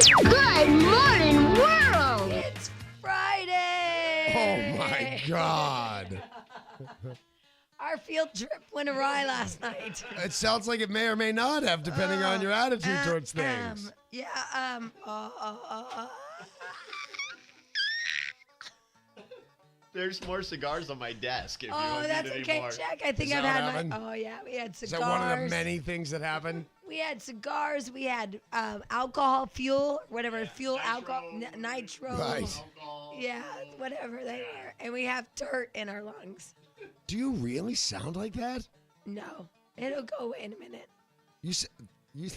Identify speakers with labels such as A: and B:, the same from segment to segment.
A: Good morning, world!
B: It's Friday!
C: Oh, my God.
B: Our field trip went awry last night.
C: It sounds like it may or may not have, depending on your attitude towards things.
D: There's more cigars on my desk. If you
B: Oh,
D: don't
B: that's
D: need any
B: okay.
D: more.
B: Check. I think
C: Is
B: I've
C: that
B: had
C: what happened?
B: my. Oh yeah, we had
C: Is
B: cigars.
C: that one of the many things that happen?
B: We had cigars. We had alcohol, fuel, whatever, fuel, alcohol, nitro.
C: Right.
B: Yeah, whatever they are. And we have dirt in our lungs.
C: Do you really sound like that?
B: No, it'll go away in a minute.
C: You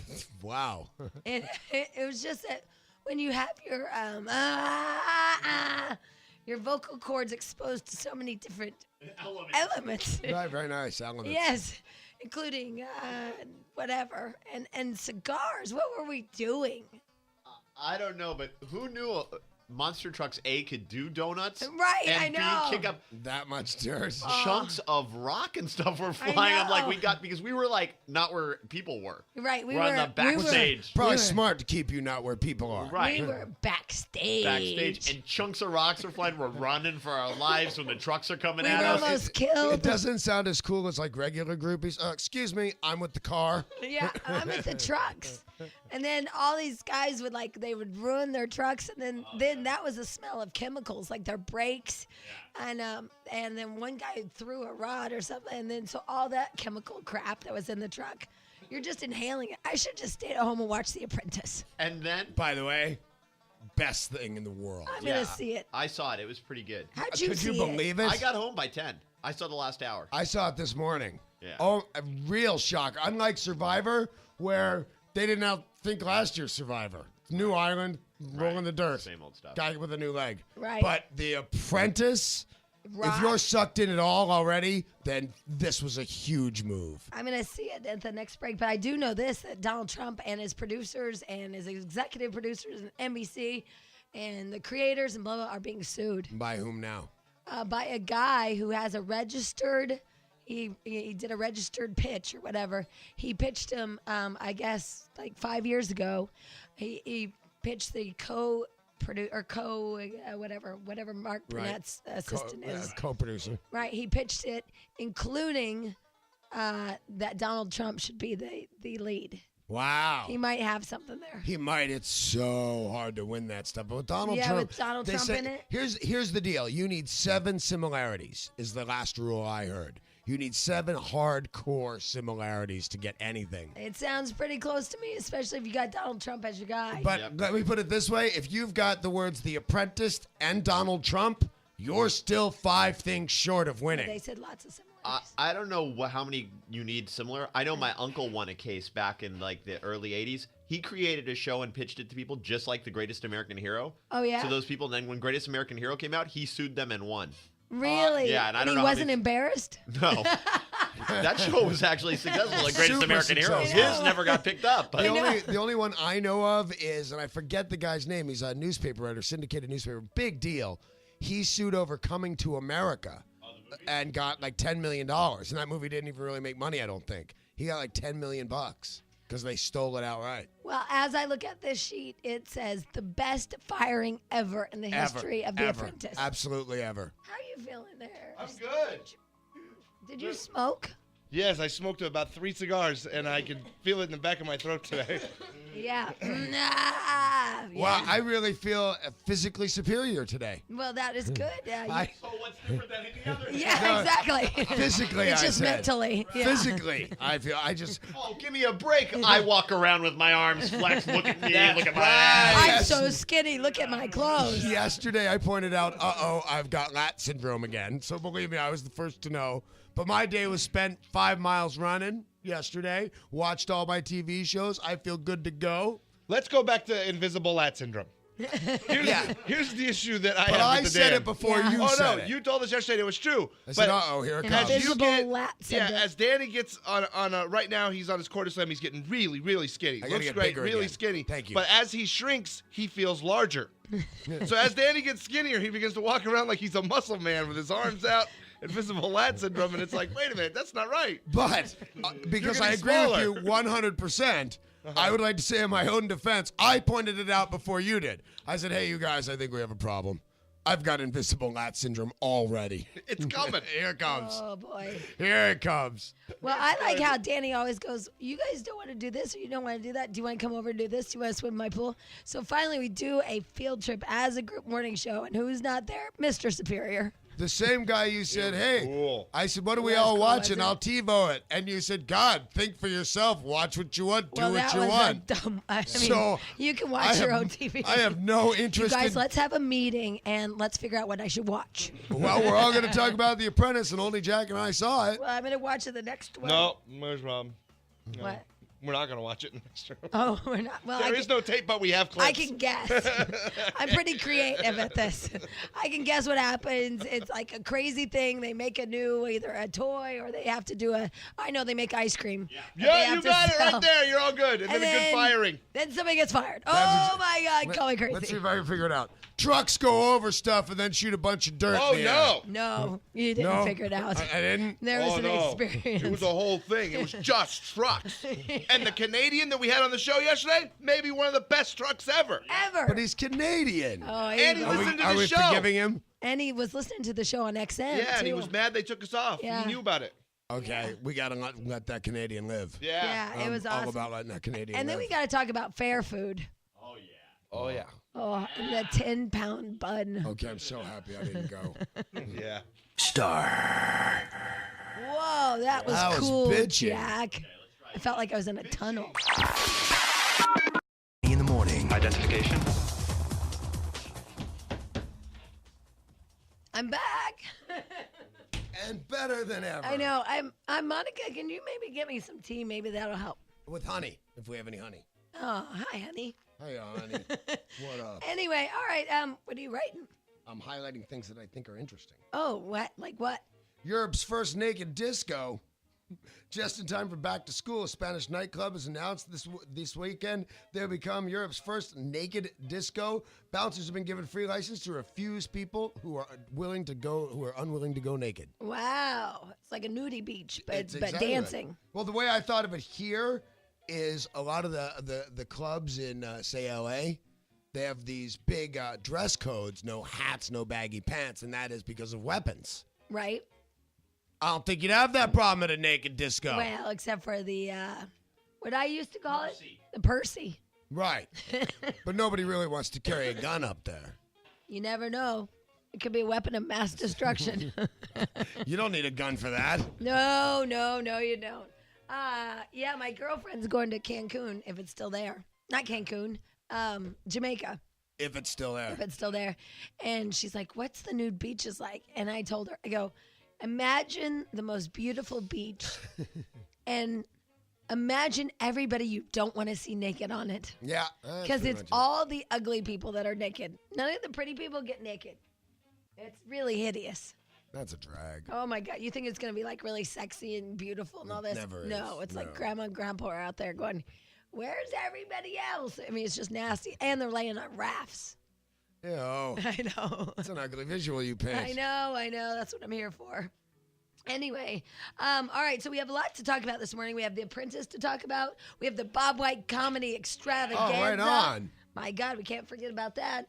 C: wow.
B: And it was just that when you have your vocal cords exposed to so many different elements.
C: Right, very nice. Elements.
B: Yes, including whatever. And cigars. What were we doing?
D: I don't know, but who knew monster trucks A could do donuts?
B: Right,
D: and
B: I know.
D: B kick up
C: That much dirt.
D: chunks of rock and stuff were flying. I'm like,
B: know.
D: because we were like not where people were.
B: Right, we
D: We're on the backstage.
C: Probably smart to keep you not where people are.
D: Right.
B: We were backstage.
D: Backstage, and chunks of rocks are flying. We're running for our lives when the trucks are coming
B: We
D: at
B: were
D: us.
B: almost killed.
C: It doesn't sound as cool as like regular groupies. Excuse me, I'm with the car.
B: Yeah, I'm at the trucks. And then all these guys would they would ruin their trucks, and then that was the smell of chemicals, like their brakes. Yeah. And then one guy threw a rod or something, and then so all that chemical crap that was in the truck, you're just inhaling it. I should just stay at home and watch The Apprentice.
D: And then
C: By the way, best thing in the world.
B: I'm gonna see it.
D: I saw it. It was pretty good.
B: How'd you
C: Could
B: see
C: you believe it?
D: I got home by 10. I saw the last hour.
C: I saw it this morning.
D: Yeah.
C: Oh, a real shock. Unlike Survivor, where they didn't outthink last year's Survivor. New Island, rolling the dirt.
D: Same old stuff.
C: Guy with a new leg.
B: Right.
C: But The Apprentice,
B: Rock.
C: if you're sucked in it all already, then this was a huge move.
B: I'm going to see it at the next break. But I do know this, that Donald Trump and his producers and his executive producers and NBC and the creators and blah, blah, are being sued
C: By whom now?
B: by a guy who has a registered, he did a registered pitch or whatever. He pitched him, I guess, like 5 years ago. He pitched the whatever Mark Burnett's assistant is.
C: Co-producer.
B: Right, he pitched it, including that Donald Trump should be the lead.
C: Wow.
B: He might have something there.
C: He might. It's so hard to win that stuff. But with Donald
B: Yeah,
C: Trump,
B: with Donald
C: they
B: Trump
C: say-
B: in it.
C: Here's the deal. You need 7 similarities, is the last rule I heard. You need 7 hardcore similarities to get anything.
B: It sounds pretty close to me, especially if you got Donald Trump as your guy.
C: But let me put it this way. If you've got the words The Apprentice and Donald Trump, you're still 5 things short of winning.
B: They said lots of similarities.
D: I don't know how many you need similar. I know my uncle won a case back in like the early 80s. He created a show and pitched it to people just like The Greatest American Hero.
B: Oh, yeah?
D: So those people, and then when Greatest American Hero came out, he sued them and won.
B: Really?
D: yeah, and I don't
B: he
D: know how
B: wasn't
D: many-
B: embarrassed?
D: No. That show was actually successful, like Greatest
C: Super
D: American Hero.
C: successful.
D: His never got picked up. But
C: The only one I know of is, and I forget the guy's name, he's a newspaper writer, syndicated newspaper, big deal. He sued over Coming to America and got like $10 million. And that movie didn't even really make money, I don't think. He got like $10 million because they stole it outright.
B: Well, as I look at this sheet, it says the best firing ever in the history of The Apprentice.
C: Absolutely ever.
B: How are you feeling there?
E: I'm good.
B: Did you smoke?
E: Yes, I smoked about 3 cigars, and I can feel it in the back of my throat today.
B: Yeah.
C: Wow, I really feel physically superior today.
B: Well, that is good.
D: so what's different than any other?
B: Yeah, exactly.
C: Physically,
B: it's
C: I
B: just
C: said.
B: mentally. Yeah.
C: Physically, I just...
D: Oh, give me a break. I walk around with my arms flexed. Look at me. Look at my ass.
B: I'm so skinny. Look at my clothes.
C: Yesterday, I pointed out, I've got lat syndrome again. So believe me, I was the first to know. But my day was spent 5 miles running yesterday. Watched all my TV shows. I feel good to go.
E: Let's go back to invisible lat syndrome. Here's the issue that I
C: But
E: have
C: I
E: with the
C: said
E: Dan.
C: it before
B: Yeah.
C: you
E: Oh,
C: said
E: no,
C: it.
E: you told us yesterday it was true.
C: I said,
E: But
C: here it
B: An
C: comes.
B: invisible lat syndrome.
E: as Danny gets on a right now, he's on his cortisone. He's getting really, really skinny.
C: I gotta
E: Looks
C: get
E: great,
C: bigger
E: really
C: again.
E: skinny.
C: Thank you.
E: But as he shrinks, he feels larger. So as Danny gets skinnier, he begins to walk around like he's a muscle man with his arms out. Invisible lat syndrome, and it's like, wait a minute, that's not right.
C: But because
E: You're
C: I
E: getting
C: agree with
E: smaller.
C: you 100%, I would like to say in my own defense, I pointed it out before you did. I said, hey, you guys, I think we have a problem. I've got invisible lat syndrome already.
E: It's coming.
C: Here it comes.
B: Oh, boy.
C: Here it comes.
B: Well, I like how Danny always goes, you guys don't want to do this or you don't want to do that. Do you want to come over and do this? Do you want to swim in my pool? So finally we do a field trip as a group morning show. And who's not there? Mr. Superior.
C: The same guy you said, hey.
E: Cool.
C: I said, what are we
B: Well,
C: all
B: cool,
C: watching?
B: wasn't it?
C: I'll TiVo it. And you said, God, think for yourself. Watch what you want. Do
B: Well,
C: what
B: that
C: you
B: was
C: want.
B: a dumb. I mean,
C: So,
B: you can
C: I
B: watch your
C: have-
B: own TV.
C: I have no
B: You
C: interest
B: guys,
C: in...
B: let's have a meeting and let's figure out what I should watch.
C: Well, we're all going to talk about The Apprentice, and only Jack and I saw it.
B: Well, I'm going to watch it the next one.
E: No, there's a problem. No.
B: What?
E: We're not going to watch it next time.
B: Oh, we're not. Well,
E: There is no tape, but we have clips.
B: I can guess. I'm pretty creative at this. I can guess what happens. It's like a crazy thing. They make a new, either a toy or they have to do a, I know they make ice cream. that they
E: Yeah,
B: have
E: you
B: to
E: got it
B: sell.
E: right there. You're all good. And then a good firing.
B: Then somebody gets fired.
C: That's
B: Oh
C: exa-
B: my God, going crazy.
C: Let's see if I can figure it out. Trucks go over stuff and then shoot a bunch of dirt.
E: Oh,
C: in the air.
E: no.
B: No, you didn't
C: No?
B: figure it out.
C: I didn't?
B: There was
E: Oh,
B: an
E: no.
B: experience.
E: It was a whole thing. It was just trucks. And the Canadian that we had on the show yesterday, maybe one of the best trucks ever.
B: Ever.
C: But he's Canadian.
B: Oh,
E: And he
B: you go.
E: Listen to
C: are
E: the
C: we
E: show.
C: forgiving him?
B: And he was listening to the show on XM.
E: Yeah, and he
B: too.
E: was mad they took us off.
B: Yeah.
E: He knew about it.
C: Okay, we got to let that Canadian live.
E: Yeah.
B: Yeah, it was
C: I'm
B: awesome.
C: all about letting that Canadian
B: And then
C: live.
B: we got to talk about fair food.
E: Oh, yeah.
B: Oh, and the 10-pound bun.
C: Okay, I'm so happy I didn't go.
E: Yeah.
B: Whoa, that was
C: That was
B: cool,
C: bitchin'.
B: Jack. I felt like I was in a tunnel.
F: In the morning.
G: Identification.
B: I'm back.
C: And better than ever.
B: I know. I'm Monica. Can you maybe get me some tea? Maybe that'll help.
C: With honey, if we have any honey.
B: Oh, hi, honey.
C: Hey, honey. What up?
B: Anyway, all right. What are you writing?
C: I'm highlighting things that I think are interesting.
B: Oh, what? Like what?
C: Europe's first naked disco. Just in time for back to school, a Spanish nightclub has announced this weekend they'll become Europe's first naked disco. Bouncers have been given free license to refuse people who are unwilling to go naked.
B: Wow. It's like a nudie beach, but
C: It's exactly
B: dancing.
C: right. Well, the way I thought of it here is a lot of the clubs in say LA, they have these big dress codes: no hats, no baggy pants, and that is because of weapons.
B: Right?
C: I don't think you'd have that problem at a naked disco.
B: Well, except for the, what I used to call it? The Percy.
C: Right. But nobody really wants to carry a gun up there.
B: You never know. It could be a weapon of mass destruction.
C: You don't need a gun for that.
B: No, you don't. Yeah, my girlfriend's going to Cancun, if it's still there. Not Cancun, Jamaica,
C: If it's still there.
B: if it's still there. And she's like, what's the nude beaches like? And I told her, I go, imagine the most beautiful beach and imagine everybody you don't want to see naked on it.
C: Yeah. that's
B: Because
C: pretty
B: it's
C: much it.
B: all the ugly people that are naked. None of the pretty people get naked. It's really hideous.
C: That's a drag.
B: Oh my God. You think it's going to be like really sexy and beautiful and all this?
C: never
B: No,
C: is.
B: it's like
C: No.
B: grandma and grandpa are out there going, where's everybody else? I mean, it's just nasty. And they're laying on rafts.
C: Ew.
B: I know.
C: That's an ugly visual you paint.
B: I know. That's what I'm here for. Anyway, all right, so we have a lot to talk about this morning. We have The Apprentice to talk about. We have the Bob White Comedy Extravaganza.
C: Oh, right on.
B: My God, we can't forget about that.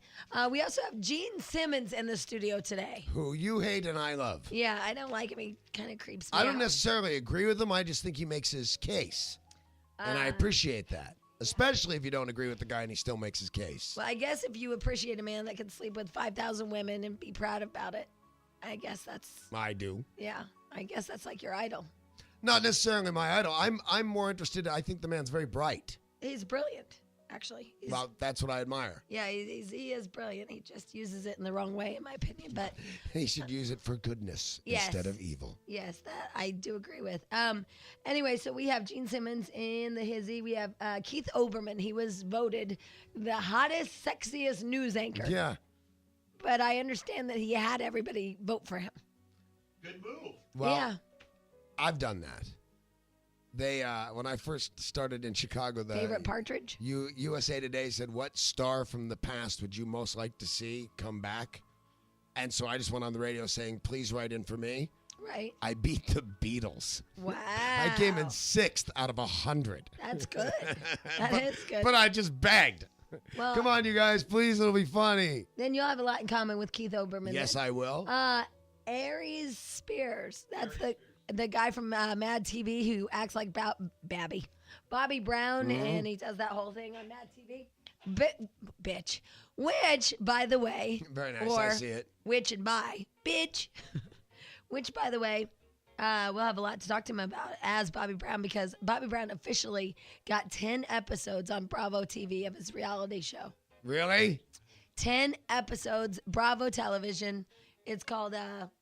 B: We also have Gene Simmons in the studio today.
C: Who you hate and I love.
B: Yeah, I don't like him. He kind of creeps me
C: I don't
B: out.
C: necessarily agree with him. I just think he makes his case. And I appreciate that. Especially if you don't agree with the guy and he still makes his case.
B: Well, I guess if you appreciate a man that can sleep with 5,000 women and be proud about it, I guess that's,
C: I do.
B: yeah, I guess that's like your idol.
C: Not necessarily my idol. I'm more interested. I think the man's very bright.
B: He's brilliant, actually. He's,
C: Well, that's what I admire.
B: yeah, he is brilliant. He just uses it in the wrong way, in my opinion. But
C: He should use it for goodness
B: Yes.
C: instead of evil.
B: yes, that I do agree with. Anyway, so we have Gene Simmons in the hizzy. We have Keith Olbermann. He was voted the hottest, sexiest news anchor.
C: Yeah.
B: But I understand that he had everybody vote for him.
D: Good move.
C: Well,
B: yeah.
C: I've done that. They when I first started in Chicago, the
B: Favorite partridge?
C: USA Today said, "What star from the past would you most like to see come back?" And so I just went on the radio saying, "Please write in for me."
B: Right.
C: I beat the Beatles.
B: Wow.
C: I came in 6th out of 100.
B: That's good. That is good.
C: But I just begged.
B: Well,
C: Come on, you guys, please, it'll be funny.
B: Then you'll have a lot in common with Keith Olbermann.
C: Yes, I will.
B: Aries Spears. That's the guy from Mad TV who acts like Bobby Brown, and he does that whole thing on Mad TV. Bitch. Which, by the way,
C: Very nice. I see it.
B: Which and by bitch. Which, by the way, we'll have a lot to talk to him about as Bobby Brown, because Bobby Brown officially got 10 episodes on Bravo TV of his reality show.
C: Really?
B: 10 episodes, Bravo Television. It's called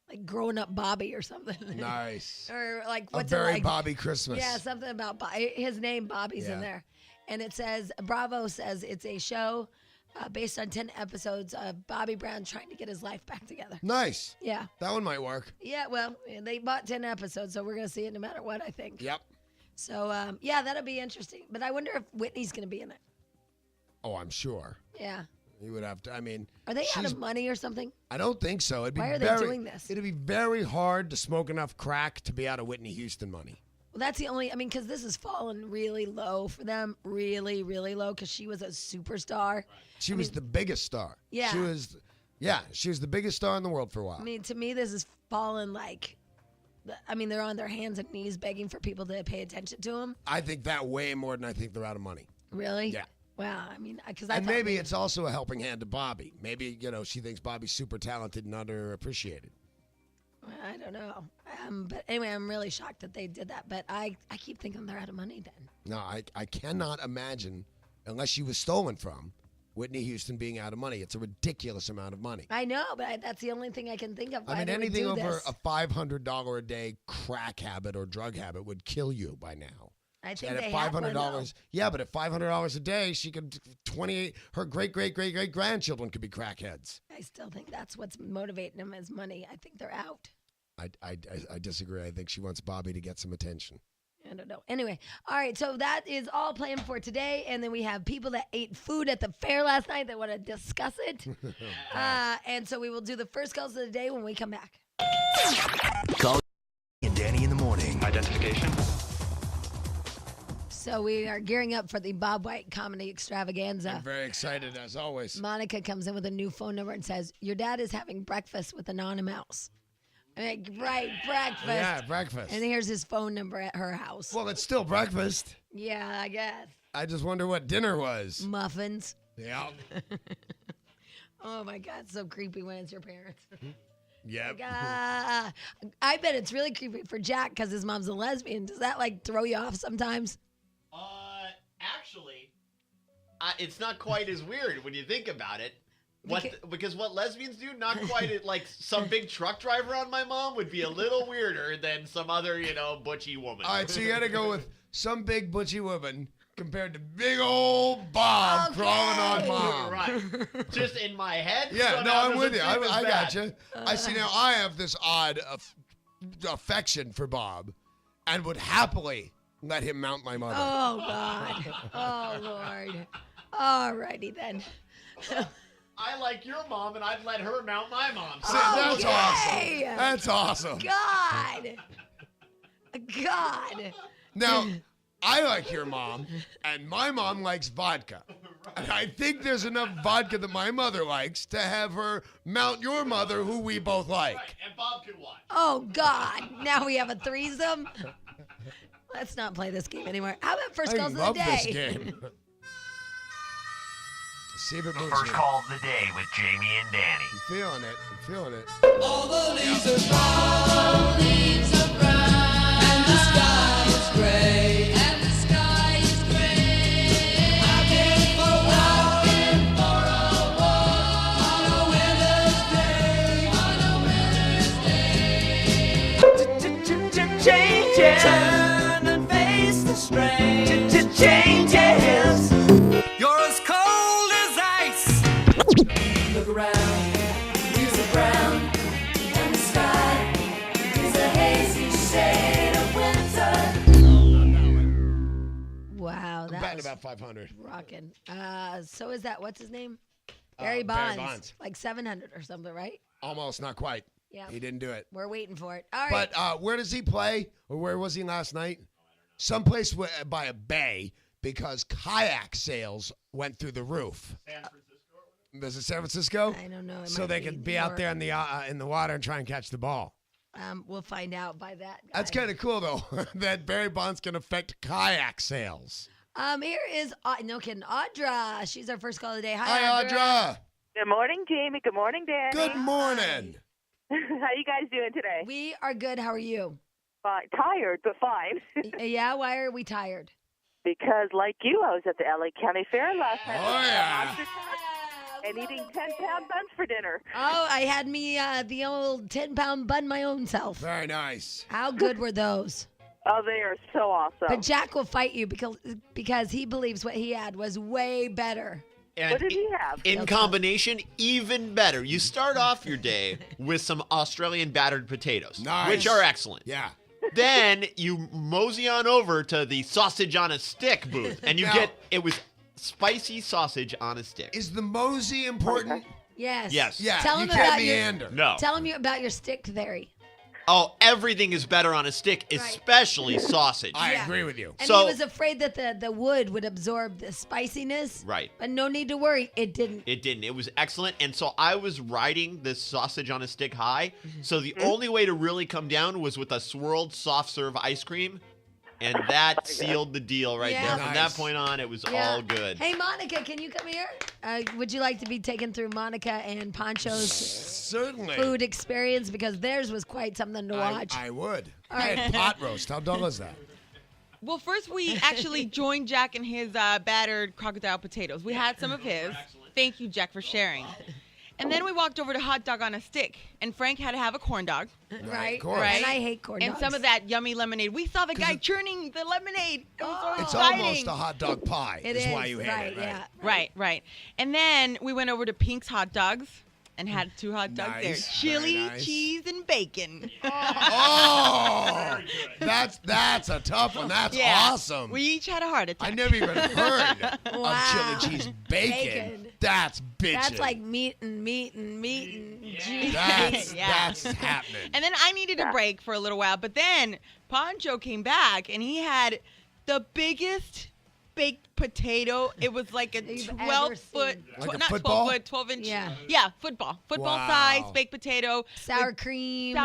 B: like Growing Up Bobby or something.
C: Nice.
B: Or like
C: A
B: what's
C: very
B: it like?
C: Bobby Christmas.
B: Yeah, something about his name. Bobby's in there, and it says Bravo says it's a show based on 10 episodes of Bobby Brown trying to get his life back together.
C: Nice.
B: Yeah.
C: That one might work.
B: Yeah. Well, they bought 10 episodes, so we're gonna see it no matter what. I think.
C: Yep.
B: So yeah, that'll be interesting. But I wonder if Whitney's gonna be in it.
C: Oh, I'm sure.
B: Yeah.
C: You would have to. I mean,
B: Are they out of money or something?
C: I don't think so. It'd be
B: Why are they doing this?
C: It'd be very hard to smoke enough crack to be out of Whitney Houston money.
B: Well, that's the only. I mean, because this has fallen really low for them, really, really low. Because she was a superstar.
C: She was the biggest star.
B: Yeah.
C: She was the biggest star in the world for a while.
B: I mean, to me, this has fallen like. I mean, they're on their hands and knees begging for people to pay attention to them.
C: I think that way more than I think they're out of money.
B: Really?
C: Yeah.
B: Wow. I mean, because
C: And maybe it's also a helping hand to Bobby. Maybe, she thinks Bobby's super talented and underappreciated.
B: I don't know. But anyway, I'm really shocked that they did that. But I keep thinking they're out of money then.
C: No, I cannot imagine, unless she was stolen from, Whitney Houston being out of money. It's a ridiculous amount of money.
B: I know, but that's the only thing I can think of.
C: I mean, anything over a $500 a day crack habit or drug habit would kill you by now.
B: I think
C: And
B: they
C: at
B: have one, though.
C: $500, yeah, but at $500 a day, she could 28. Her great grandchildren could be crackheads.
B: I still think that's what's motivating them is money. I think they're out.
C: I disagree. I think she wants Bobby to get some attention.
B: I don't know. Anyway, all right. So that is all planned for today, and then we have people that ate food at the fair last night that want to discuss it. And so we will do the first calls of the day when we come back.
F: Call and Danny in the morning.
G: Identification.
B: So we are gearing up for the Bob White comedy extravaganza.
C: I'm very excited as always.
B: Monica comes in with a new phone number and says, "Your dad is having breakfast with Anonymous." I'm like, right, breakfast.
C: Yeah, breakfast.
B: And here's his phone number at her house.
C: Well, it's still breakfast.
B: Yeah, I guess.
C: I just wonder what dinner was.
B: Muffins.
C: Yeah.
B: Oh my God, so creepy when it's your parents.
C: Yep.
B: Like, I bet it's really creepy for Jack because his mom's a lesbian. Does that like throw you off sometimes?
D: Actually, it's not quite as weird when you think about it. Because what lesbians do, not quite like some big truck driver on my mom would be a little weirder than some other, butchy woman.
C: All right, so you got to go with some big butchy woman compared to big old Bob crawling on mom.
D: Right. Just in my head.
C: Yeah, no,
D: somehow
C: I'm with you.
D: doesn't seem
C: I
D: as
C: got
D: bad.
C: you. I see now. I have this odd affection for Bob, and would happily let him mount my mother.
B: Oh God. Oh Lord. All righty then.
D: I like your mom, and I'd let her mount my mom.
C: See, that's
B: Okay.
C: awesome. That's awesome.
B: God. God.
C: Now, I like your mom, and my mom likes vodka. And I think there's enough vodka that my mother likes to have her mount your mother, who we both like.
D: Right, and Bob could watch.
B: Oh God. Now we have a threesome. Let's not play this game anymore. How about first
C: I
B: calls
C: love
B: of the day?
C: this game. See if it moves
F: First
C: me.
F: call of the day with Jamie and Danny.
C: I'm feeling it. I'm feeling it.
H: All the leaves are brown, and the sky is gray, and the sky is gray. I've been for a walk, on a winter's day, Changes. Turn and face the strain. Changes. You're as cold as ice. Look around, leaves are brown, and the sky is a hazy shade of winter.
B: Wow,
C: I'm
B: that
C: batting
B: was
C: about 500.
B: rocking. So is that what's his name?
C: Barry
B: Barry Bonds.
C: Bonds.
B: Like 700 or something, right?
C: Almost, not quite.
B: Yeah.
C: He didn't do it.
B: We're waiting for it. All right.
C: But where does he play? Or where was he last night? Someplace by a bay because kayak sales went through the roof.
D: San Francisco?
C: Was it San Francisco?
B: I don't know. It
C: So
B: might
C: they could be out there in the water and try and catch the ball.
B: We'll find out by that.
C: That's kind of cool, though, that Barry Bonds can affect kayak sales.
B: Here is, no kidding, Audra. She's our first call of the day.
C: Hi, Audra.
G: Good morning, Jamie. Good morning, Danny.
C: Good morning.
G: How you guys doing today?
B: We are good. How are you?
G: Fine. Tired, but fine.
B: Yeah, why are we tired?
G: Because, like you, I was at the LA County Fair last night.
C: Oh, yeah.
G: And eating 10-pound buns for dinner.
B: Oh, I had me the old 10-pound bun my own self.
C: Very nice.
B: How good were those?
G: Oh, they are so awesome.
B: But Jack will fight you because he believes what he had was way better.
D: And
G: What did he have?
D: In combination, even better. You start off your day with some Australian battered potatoes,
C: Nice.
D: which are excellent.
C: Yeah.
D: Then you mosey on over to the sausage on a stick booth, and you
C: Now-
D: it was spicy sausage on a stick.
C: Is the mosey important?
B: Yes.
D: Yes.
C: Yeah,
B: Tell
C: you
B: him
C: can't
B: about
C: meander.
D: No.
B: Tell him about your stick theory.
D: Oh, everything is better on a stick, especially sausage.
C: I
B: Yeah.
C: agree with you.
B: And
D: So-
B: he was afraid that the wood would absorb the spiciness.
D: Right.
B: But no need to worry. It didn't.
D: It didn't. It was excellent. And so I was riding this sausage on a stick high. So the only way to really come down was with a swirled soft serve ice cream. And that sealed the deal right
B: Yeah.
D: there. From
C: Nice.
D: that point on, it was
B: Yeah.
D: all good.
B: Hey, Monica, can you come here? Would you like to be taken through Monica and Poncho's
C: Certainly.
B: food experience? Because theirs was quite something to watch.
C: I would.
B: All
C: I
B: right.
C: had pot roast. How dull is that?
I: Well, first we actually joined Jack in his battered crocodile potatoes. We had some of his. Thank you, Jack, for sharing. And then we walked over to hot dog on a stick, and Frank had to have a corn dog.
B: Right?
C: Of course.
I: Right.
B: And I hate corn
I: And
B: dogs.
I: some of that yummy lemonade. We saw the guy churning the lemonade. It was so
C: It's
I: exciting.
C: almost a hot dog pie.
B: It
C: is
B: is
C: why you hate
B: right,
C: it, right?
B: Yeah.
I: Right. And then we went over to Pink's Hot Dogs and had 2 hot dogs there.
C: Nice,
I: Chili,
C: very nice.
I: cheese, and bacon.
C: Oh, that's a tough one. That's awesome.
I: We each had a heart attack.
C: I never even heard
B: Wow.
C: of chili cheese bacon.
B: Bacon.
C: That's bitchin'.
B: That's like meat and Jeez.
C: That's
I: Yeah.
C: that's happening.
I: And then I needed a break for a little while, but then Poncho came back and he had the biggest baked potato. It was like a
B: You've ever
I: 12-foot,
B: seen.
C: Like a
I: not
C: football?
I: 12-foot, 12-inch.
B: Yeah.
I: Football
C: Wow.
I: size baked potato.
B: Sour
I: with
B: cream.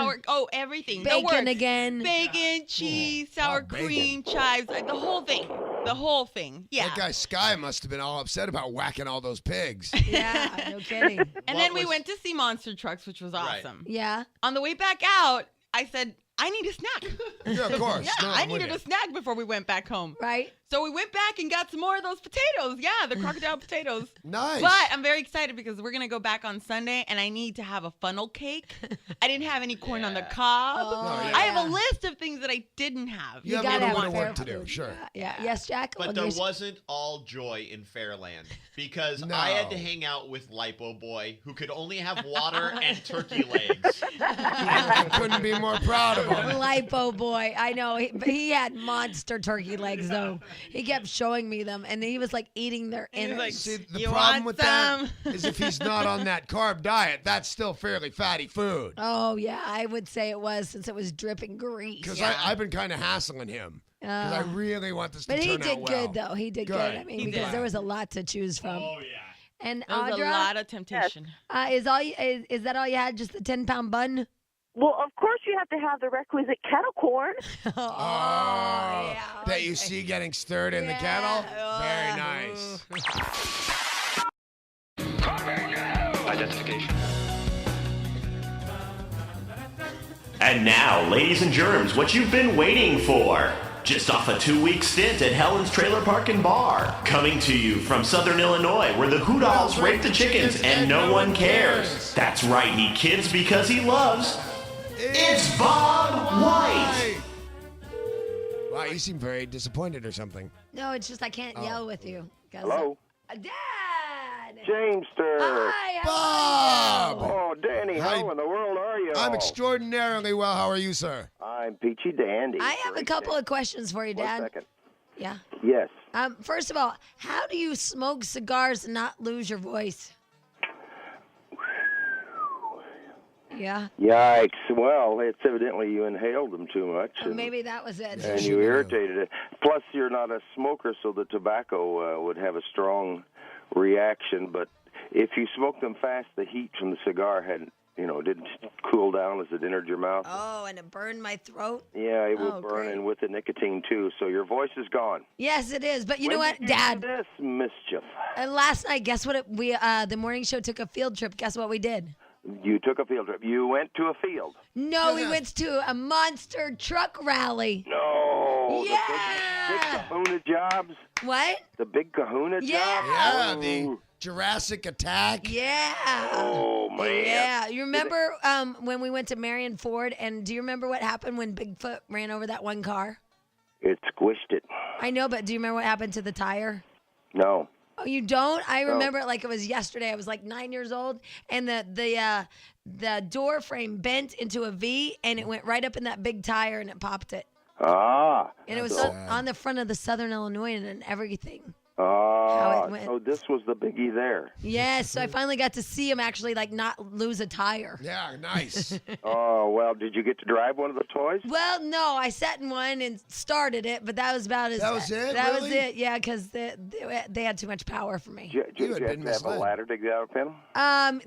I: everything. The
B: Bacon
I: works.
B: again.
I: Bacon, cheese, sour
C: bacon.
I: cream, chives, the whole thing. The whole thing. Yeah.
C: That guy Sky must have been all upset about whacking all those pigs.
B: Yeah, no kidding.
I: And then we went to see Monster Trucks, which was awesome.
B: Yeah.
I: On the way back out, I said, I need a snack.
C: Yeah, of course.
I: Yeah,
C: No,
I: I
C: I'm with
I: needed
C: you.
I: a snack before we went back home.
B: Right?
I: So we went back and got some more of those potatoes. Yeah, the crocodile potatoes.
C: Nice.
I: But I'm very excited because we're going to go back on Sunday and I need to have a funnel cake. I didn't have any corn on the cob.
B: Oh,
C: yeah.
I: I have a list of things that I didn't have.
C: You have
B: gotta
C: a little
B: have
C: bit of work
B: fair
C: to do,
B: food.
C: sure.
B: Yeah. Yes, Jack?
D: But
B: Well,
D: there
B: yours-
D: wasn't all joy in Fairland because
C: No.
D: I had to hang out with Lipo Boy, who could only have water and turkey legs.
C: I couldn't be more proud of him.
B: Lipo boy. I know. He had monster turkey legs, though. He kept showing me them, and he was like eating their
I: He was
B: innards.
I: like,
C: See, the
I: You
C: problem
I: want
C: with
I: some?
C: that is if he's not on that carb diet, that's still fairly fatty food.
B: Oh, yeah. I would say it was since it was dripping grease.
C: Because I've been kind of hassling him. Because I really want this to
B: But
C: turn
B: he
C: out
B: did
C: well.
B: good, though. He did good.
C: Good.
B: I mean,
I: He
B: because
I: did.
B: there was a lot to choose from.
D: Oh, yeah.
B: And
I: There was
B: Audra,
I: a lot of temptation.
B: is that all you had? Just the 10-pound bun?
G: Well, of course you have to have the requisite kettle corn.
C: Oh,
B: yeah.
C: that you see getting stirred in the kettle? Very nice.
F: Identification. And now, ladies and germs, what you've been waiting for. Just off a 2-week stint at Helen's Trailer Park and Bar. Coming to you from Southern Illinois, where the Hoodolls rape the chickens and no one cares. That's right, he kids because he loves. It's Bob White.
C: Wow, you seem very disappointed or something.
B: No, it's just I can't yell with you. 'Cause-
J: Hello?
B: Dad!
J: Jamester.
B: Hi,
C: Bob!
J: Oh, Danny,
C: Hi.
J: how in the world are you?
C: I'm extraordinarily well. How are you, sir?
J: I'm Peachy Dandy.
B: I have a
J: Great
B: couple
J: day.
B: of questions for you,
J: One
B: Dad.
J: second.
B: Yeah.
J: Yes.
B: First of all, how do you smoke cigars and not lose your voice? Yeah.
J: Yikes. Well, it's evidently you inhaled them too much.
B: Oh, maybe that was it.
J: And you irritated it. Plus, you're not a smoker, so the tobacco would have a strong reaction. But if you smoked them fast, the heat from the cigar didn't cool down as it entered your mouth.
B: Oh, and it burned my throat?
J: Yeah, it will burn,
B: great.
J: and with the nicotine, too. So your voice is gone.
B: Yes, it is. But you know
J: When
B: what,
J: did you
B: Dad?
J: do this mischief.
B: Last night, guess what? The morning show took a field trip. Guess what we did?
J: You took a field trip. You went to a field.
B: No, we went to a monster truck rally.
J: No.
B: Yeah.
J: The big kahuna jobs.
B: What?
J: The big kahuna
B: Yeah.
J: jobs.
C: Yeah,
J: Oh.
C: the Jurassic Attack.
B: Yeah.
J: Oh, man.
B: Yeah. You remember when we went to Marion Ford, and do you remember what happened when Bigfoot ran over that one car?
J: It squished it.
B: I know, but do you remember what happened to the tire?
J: No.
B: Oh, you don't? I
J: No.
B: remember it like it was yesterday. I was like 9 years old, and the door frame bent into a V, and it went right up in that big tire, and it popped it.
J: Ah.
B: And it was on the front of the Southern Illinois and everything.
J: Ah.
B: it went.
J: So this was the biggie there.
B: Yes, so I finally got to see him actually like not lose a tire.
C: Yeah, nice.
J: Oh, well, did you get to drive one of the toys?
B: Well, no, I sat in one and started it, but that was about as.
C: That was it?
B: That was
C: Really?
B: it. Yeah, because they had too much power for me.
J: Did you
C: had
J: have
C: been
J: to have a
C: misled.
J: ladder to get out of them?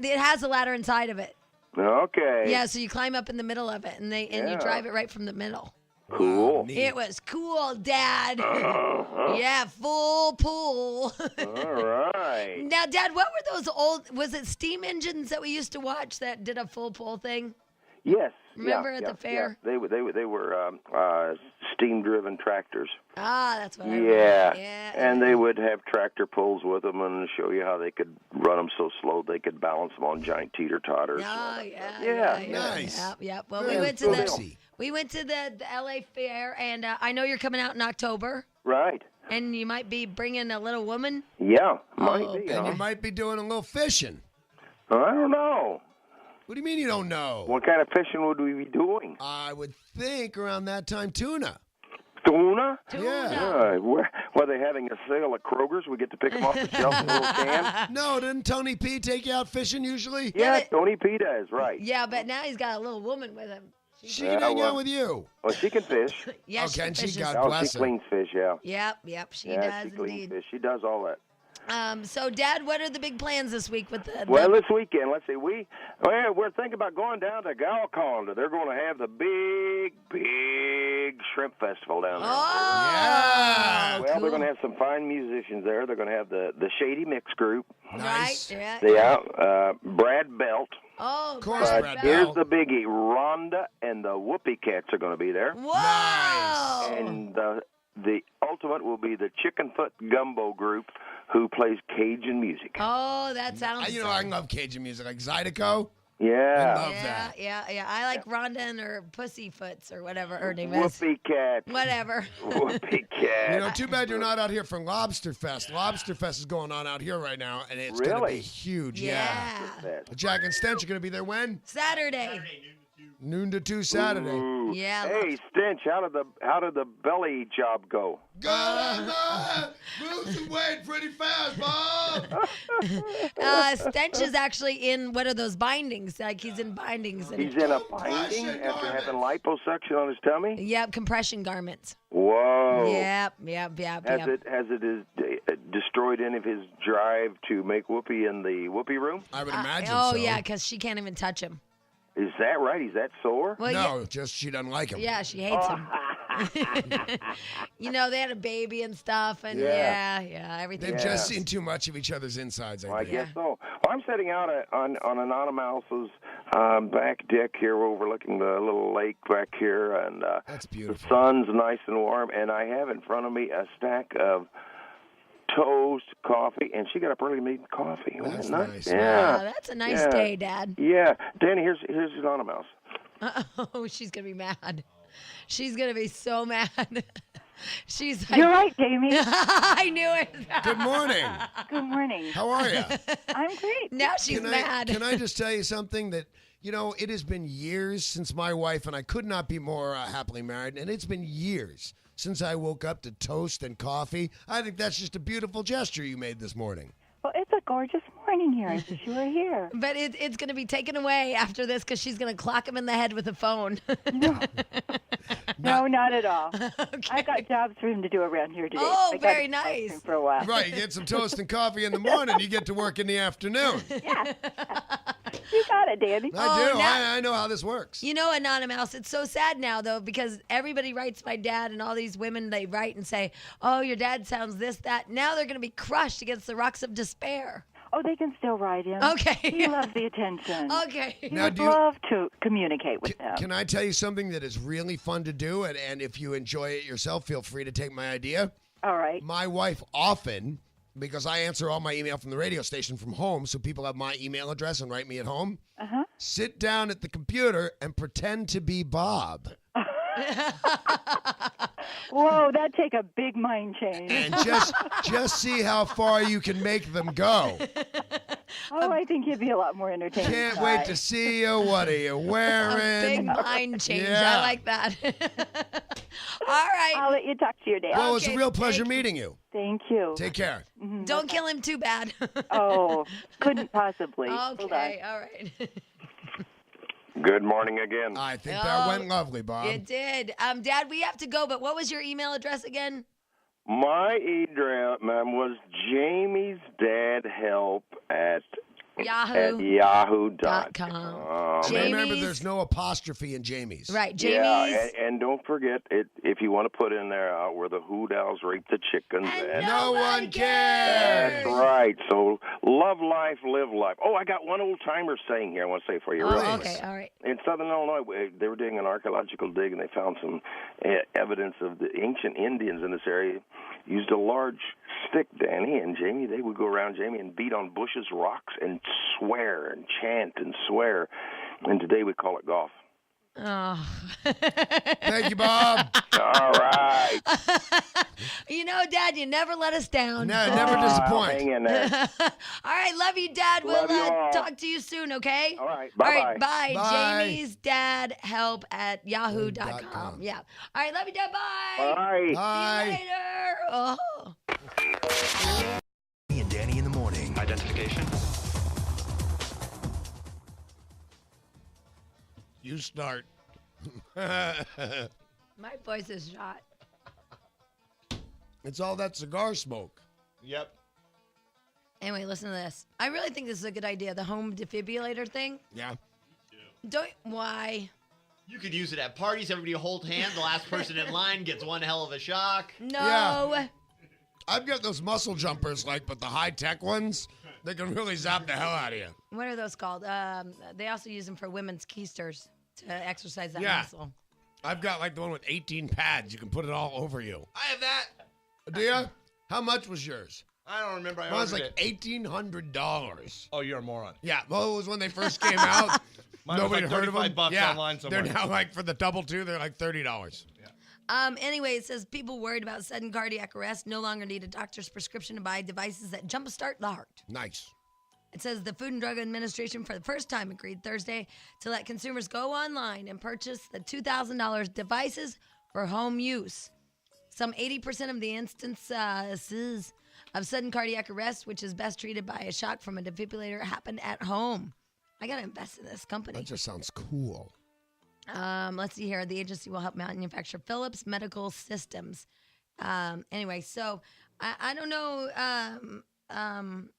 B: It has a ladder inside of it.
J: Okay.
B: Yeah, so you climb up in the middle of it, and you
J: Yeah.
B: drive it right from the middle.
J: Cool.
C: Neat.
B: It was cool, Dad.
J: Uh-huh.
B: Yeah, full pool.
J: All right.
B: Now, Dad, what were those old? Was it steam engines that we used to watch that did a full pool thing?
J: Yes.
B: Remember
J: yeah,
B: at
J: yeah,
B: the fair?
J: Yeah. They were steam-driven tractors.
B: Ah, that's what I
J: Yeah.
B: remember. Yeah.
J: And they would have tractor pulls with them and show you how they could run them so slow they could balance them on giant teeter-totters.
B: Oh, yeah.
J: Yeah,
C: nice.
B: Yep. Well,
C: Very
B: we went to
C: fancy.
B: the LA fair, and I know you're coming out in October,
J: Right.
B: and you might be bringing a little woman.
J: Yeah. Might
B: Oh,
J: be.
C: And
J: Huh?
C: you might be doing a little fishing.
J: I don't know.
C: What do you mean you don't know?
J: What kind of fishing would we be doing?
C: I would think around that time, tuna.
J: Tuna?
C: Yeah.
J: Were they having a sale at Kroger's? We get to pick them off the shelf in a little can?
C: No, didn't Tony P take you out fishing usually?
J: Yeah,
B: but-
J: Tony P does, right.
B: Yeah, but now he's got a little woman with him.
C: She can hang out with you.
J: Well, she can fish.
B: Yeah,
C: Okay, and she
B: fishes.
C: got-
J: Oh,
C: bless
J: she
C: her.
J: cleans fish, yeah.
B: Yep, she
J: Yeah,
B: does
J: she cleans
B: indeed.
J: fish. She does all that.
B: So, Dad, what are the big plans this week with the?
J: Well, this weekend, let's see, we're thinking about going down to Galconda. They're going to have the big shrimp festival down there.
B: Oh,
C: Yeah.
J: Well,
B: cool.
J: they're going to have some fine musicians there. They're going to have the Shady Mix Group.
C: Nice.
B: Right. Yeah.
J: Brad Belt.
B: Oh,
C: Of course,
B: Brad
C: Brad
B: Bell.
J: Here's
C: Belt.
J: the biggie. Rhonda and the Whoopie Cats are going to be there.
B: Whoa!
C: Nice.
J: And the ultimate will be the Chickenfoot Gumbo Group, who plays Cajun music.
B: Oh, that sounds.
C: I love Cajun music, like Zydeco.
J: Yeah.
C: I love that.
B: Yeah. I like Rhonda and her Pussyfoots or whatever her name is.
J: Whoopie Cat.
B: Whatever.
J: Whoopie Cat.
C: You know, too bad you're not out here for Lobster Fest. Lobster Fest is going on out here right now, and it's going to
J: Really?
C: be huge.
B: Yeah.
C: Jack and Stench are going to be there when?
B: Saturday.
C: Noon to 2 Saturday.
J: Ooh.
B: Yeah.
J: Hey, Stench, how did the belly job go?
C: Losing weight pretty fast, Bob.
B: Stench is actually in what are those bindings? Like he's in bindings. And
J: He's in a binding after having liposuction on his tummy.
B: Yep, compression garments.
J: Whoa.
B: Yep.
J: Has it destroyed any of his drive to make Whoopi in the Whoopi room?
C: I would imagine
B: Oh
C: so.
B: yeah, because she can't even touch him.
J: Is that right? He's that sore?
B: Well,
C: No, just she doesn't like him.
B: yeah, she hates him. You know, they had a baby and stuff, and yeah, everything.
C: They've just seen too much of each other's insides, I
J: Well, I
C: think.
J: guess so. Well, I'm sitting out on Anonymouse's back deck here overlooking the little lake back here, and
C: That's
J: the
C: beautiful.
J: sun's nice and warm, and I have in front of me a stack of toast, coffee, and she got up early to make coffee. Wasn't
C: That's
J: it nice?
C: nice.
J: Yeah.
B: Oh, that's a nice
J: Yeah.
B: day, Dad.
J: Yeah. Danny, here's Anonymous.
B: Oh, she's gonna be mad. She's gonna be so mad. She's like,
K: You're right, Jamie.
B: I knew it.
C: Good morning.
K: Good morning.
C: How are you?
K: I'm great.
B: Now she's mad.
C: Can I just tell you something that, you know, it has been years since my wife and I could not be more happily married, and it's been years since I woke up to toast and coffee. I think that's just a beautiful gesture you made this morning.
K: Well, it's a gorgeous morning here. I wish you were here.
B: But it's going to be taken away after this because she's going to clock him in the head with a phone.
K: No, not at all. I got jobs for him to do around here today.
B: Oh,
K: I got
B: very
K: to talk to him
B: nice.
K: For a while.
C: Right, you get some toast and coffee in the morning. You get to work in the afternoon.
K: Yeah. You got it, Danny.
C: I do.
B: now-
C: I know how this works.
B: You know, Anonymous, it's so sad now, though, because everybody writes my dad, and all these women, they write and say, oh, your dad sounds this, that. Now they're going to be crushed against the rocks of despair.
K: Oh, they can still write him.
B: Okay.
K: He loves the attention.
B: Okay.
K: He
C: Now,
K: would
C: do you-
K: love to communicate with them.
C: Can I tell you something that is really fun to do? And if you enjoy it yourself, feel free to take my idea.
K: All right.
C: My wife often, because I answer all my email from the radio station from home, so people have my email address and write me at home, sit down at the computer and pretend to be Bob.
K: Whoa, that'd take a big mind change.
C: And just see how far you can make them go.
K: Oh, I think he'd be a lot more entertaining.
C: Can't wait to see you. What are you wearing?
B: Big mind change.
C: Yeah.
B: I like that. All right.
K: I'll let you talk to your dad.
C: Well, it's a
B: Okay,
C: real pleasure
B: thank you.
C: meeting you.
K: Thank you.
C: Take care.
B: Don't kill him too bad.
K: Oh, couldn't possibly. Hold on.
B: Okay, all right.
J: Good morning again.
C: I think that
B: Oh,
C: went lovely, Bob.
B: It did. Dad, we have to go, but what was your email address again?
J: My email was Jamie's dad help at yahoo.com.
C: Remember,
B: Jamie's-
C: there's no apostrophe in Jamie's.
B: Right,
J: Yeah,
B: Jamie's.
J: and don't forget, if you want to put in there where the Hoot Owls rape the chickens.
B: And
C: No one cares.
J: That's right. So love life, live life. Oh, I got one old timer saying here. I want to say for you. real
B: Oh,
J: quick.
B: okay, all right.
J: In southern Illinois, they were doing an archaeological dig, and they found some evidence of the ancient Indians in this area used a large stick, Danny and Jamie. They would go around, Jamie, and beat on bushes, rocks, and swear and chant and swear. And today we call it golf.
B: Oh.
C: Thank you, Bob.
J: All right.
B: You know, Dad, you never let us down.
C: No, never disappoint.
J: Hang in there.
B: All right, love you, Dad.
J: Love
B: We'll
J: you all.
B: talk to you soon, okay?
J: All right.
B: All
J: Bye-bye.
B: right, bye.
C: Bye.
B: Jamie's dad help at yahoo.com. Yeah. All right, love you, Dad. Bye.
J: Bye.
C: Hi.
B: See you later. Oh.
L: Danny and Danny in the morning.
M: Identification.
C: You start.
B: My voice is shot.
C: It's all that cigar smoke.
E: Yep.
B: Anyway, listen to this. I really think this is a good idea, the home defibrillator thing.
C: Yeah.
B: Why?
D: You could use it at parties. Everybody hold hands. The last person in line gets one hell of a shock.
B: No.
C: Yeah. I've got those muscle jumpers, but the high-tech ones, they can really zap the hell out of you.
B: What are those called? They also use them for women's keisters to exercise that
C: Yeah.
B: muscle.
C: I've got the one with 18 pads. You can put it all over you.
E: I have that.
C: Do you? How much was yours?
E: I don't remember. I
C: Mine was
E: ordered it.
C: $1,800.
E: Oh, you're a moron.
C: Yeah, well, it was when they first came out.
E: Mine was
C: Nobody
E: like
C: heard of them.
E: $35
C: yeah,
E: online somewhere.
C: They're now for the double two, they're like $30.
B: Anyway, it says people worried about sudden cardiac arrest no longer need a doctor's prescription to buy devices that jumpstart the heart.
C: Nice.
B: It says the Food and Drug Administration for the first time agreed Thursday to let consumers go online and purchase the $2,000 devices for home use. Some 80% of the instances of sudden cardiac arrest, which is best treated by a shock from a defibrillator, happened at home. I got to invest in this company.
C: That just sounds cool.
B: Let's see here. The agency will help manufacture Philips Medical Systems. Anyway, so I don't know.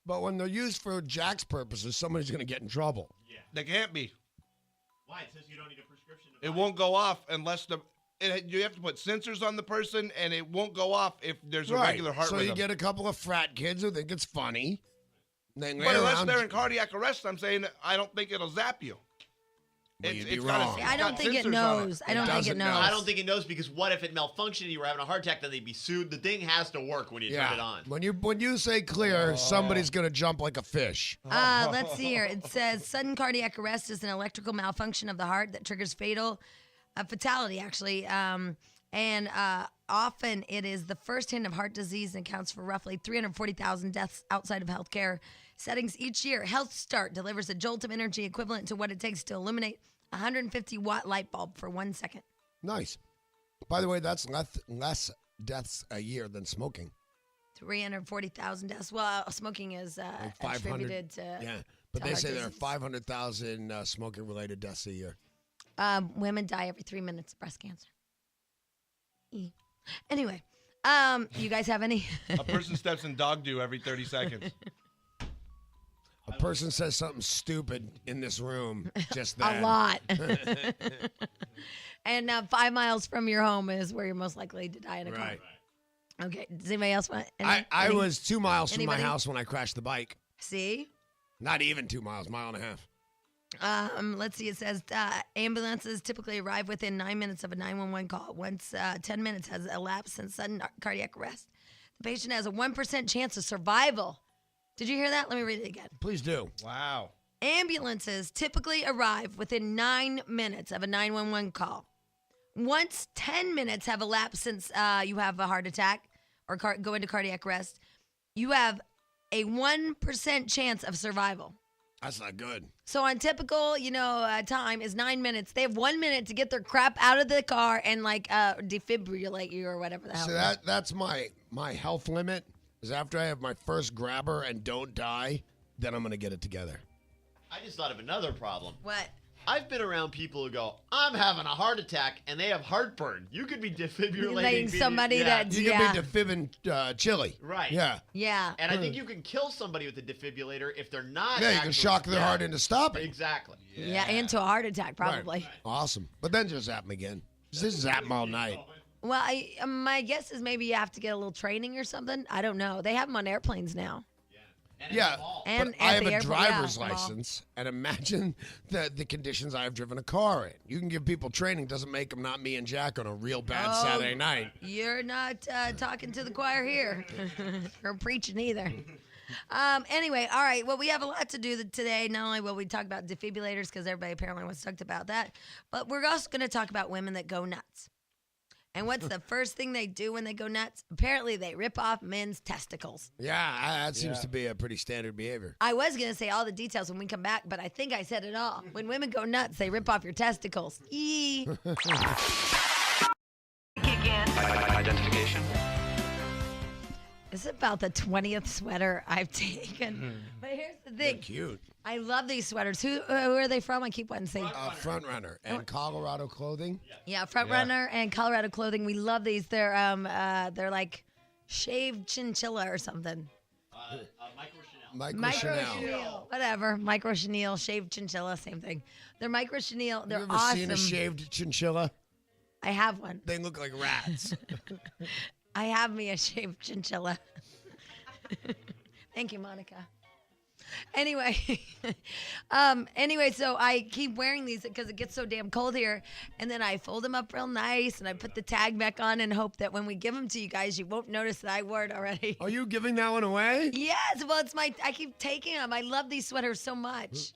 C: But when they're used for Jack's purposes, somebody's going to get in trouble.
E: Yeah. They can't be.
D: Why? It says you don't need a prescription.
E: It won't go off unless you have to put sensors on the person, and it won't go off if there's a regular heart
C: so
E: rhythm.
C: you get a couple of frat kids who think it's funny. They lay
E: But unless
C: around-
E: they're in cardiac arrest, I'm saying I don't think it'll zap you.
C: Well, you'd be
E: it's got a-
C: wrong.
E: it's
B: I don't
E: got
B: think it
E: sensors on
B: knows. I don't think it
C: doesn't know.
B: knows.
D: I don't think it knows because what if it malfunctioned and you were having a heart attack, then they'd be sued. The thing has to work when you turn it on.
C: When you say clear, somebody's going to jump like a fish.
B: Let's see here. It says sudden cardiac arrest is an electrical malfunction of the heart that triggers fatality, actually. And often it is the first hint of heart disease and accounts for roughly 340,000 deaths outside of healthcare settings each year. Health Start delivers a jolt of energy equivalent to what it takes to illuminate a 150-watt light bulb for 1 second.
C: Nice. By the way, that's less deaths a year than smoking.
B: 340,000 deaths. Well, smoking is
C: Like 500.
B: attributed to.
C: Yeah, but
B: to
C: they
B: heart
C: say there are
B: disease.
C: 500,000 smoking-related deaths a year.
B: Women die every 3 minutes of breast cancer. Anyway, you guys have any?
E: A person steps in dog dew every 30 seconds.
C: A person says something stupid in this room just then.
B: A lot. And 5 miles from your home is where you're most likely to die in a car.
C: Right.
B: Okay. Does anybody else want?
C: I was 2 miles from
B: anybody?
C: my house when I crashed the bike.
B: See?
C: Not even 2 miles, mile and a half.
B: Let's see. It says ambulances typically arrive within 9 minutes of a 911 call. Once 10 minutes has elapsed since sudden cardiac arrest, the patient has a 1% chance of survival. Did you hear that? Let me read it again.
C: Please do.
E: Wow.
B: Ambulances typically arrive within 9 minutes of a 911 call. Once 10 minutes have elapsed since you have a heart attack or go into cardiac arrest, you have a 1% chance of survival.
C: That's not good.
B: So on typical, time is 9 minutes. They have 1 minute to get their crap out of the car and defibrillate you or whatever the hell.
C: So that's my health limit. Is after I have my first grabber and don't die, then I'm gonna get it together.
D: I just thought of another problem.
B: What?
D: I've been around people who go, I'm having a heart attack, and they have heartburn. You could be defibrillating
B: somebody that-
C: You can be defibbing chili.
D: Right.
C: Yeah.
B: Yeah.
D: And I think you can kill somebody with a defibrillator if they're not.
C: Yeah, you can shock their heart into stopping.
D: Exactly.
B: Yeah, into a heart attack probably.
C: Right. Awesome. But then just zap them again. Just zap them all night.
B: Well, my guess is maybe you have to get a little training or something. I don't know. They have them on airplanes now.
C: Yeah,
B: And
C: but I
B: at
C: have
B: the
C: a
B: airport,
C: driver's
B: yeah, well.
C: license, and imagine the conditions I've driven a car in. You can give people training, doesn't make them not me and Jack on a real bad Saturday night.
B: You're not talking to the choir here or preaching either. Anyway, all right. Well, we have a lot to do today. Not only will we talk about defibrillators because everybody apparently wants to talk about that, but we're also going to talk about women that go nuts. And what's the first thing they do when they go nuts? Apparently, they rip off men's testicles.
C: Yeah, that seems to be a pretty standard behavior.
B: I was going to say all the details when we come back, but I think I said it all. When women go nuts, they rip off your testicles. Yee.
L: Identification.
B: This is about the 20th sweater I've taken. But here's the thing.
C: Cute.
B: I love these sweaters. Who are they from? I keep wanting to say.
C: Front Runner and Colorado Clothing.
B: Yeah, Front Runner and Colorado Clothing. We love these. They're like shaved chinchilla or something.
C: Micro Chanel.
B: Whatever. Micro chenille, shaved chinchilla, same thing. They're micro chenille. They're
C: You ever
B: awesome.
C: seen a shaved chinchilla?
B: I have one.
C: They look like rats.
B: I have me a shaved chinchilla. Thank you, Monica. Anyway, so I keep wearing these because it gets so damn cold here, and then I fold them up real nice, and I put the tag back on and hope that when we give them to you guys, you won't notice that I wore it already.
C: Are you giving that one away?
B: Yes, well, I keep taking them. I love these sweaters so much.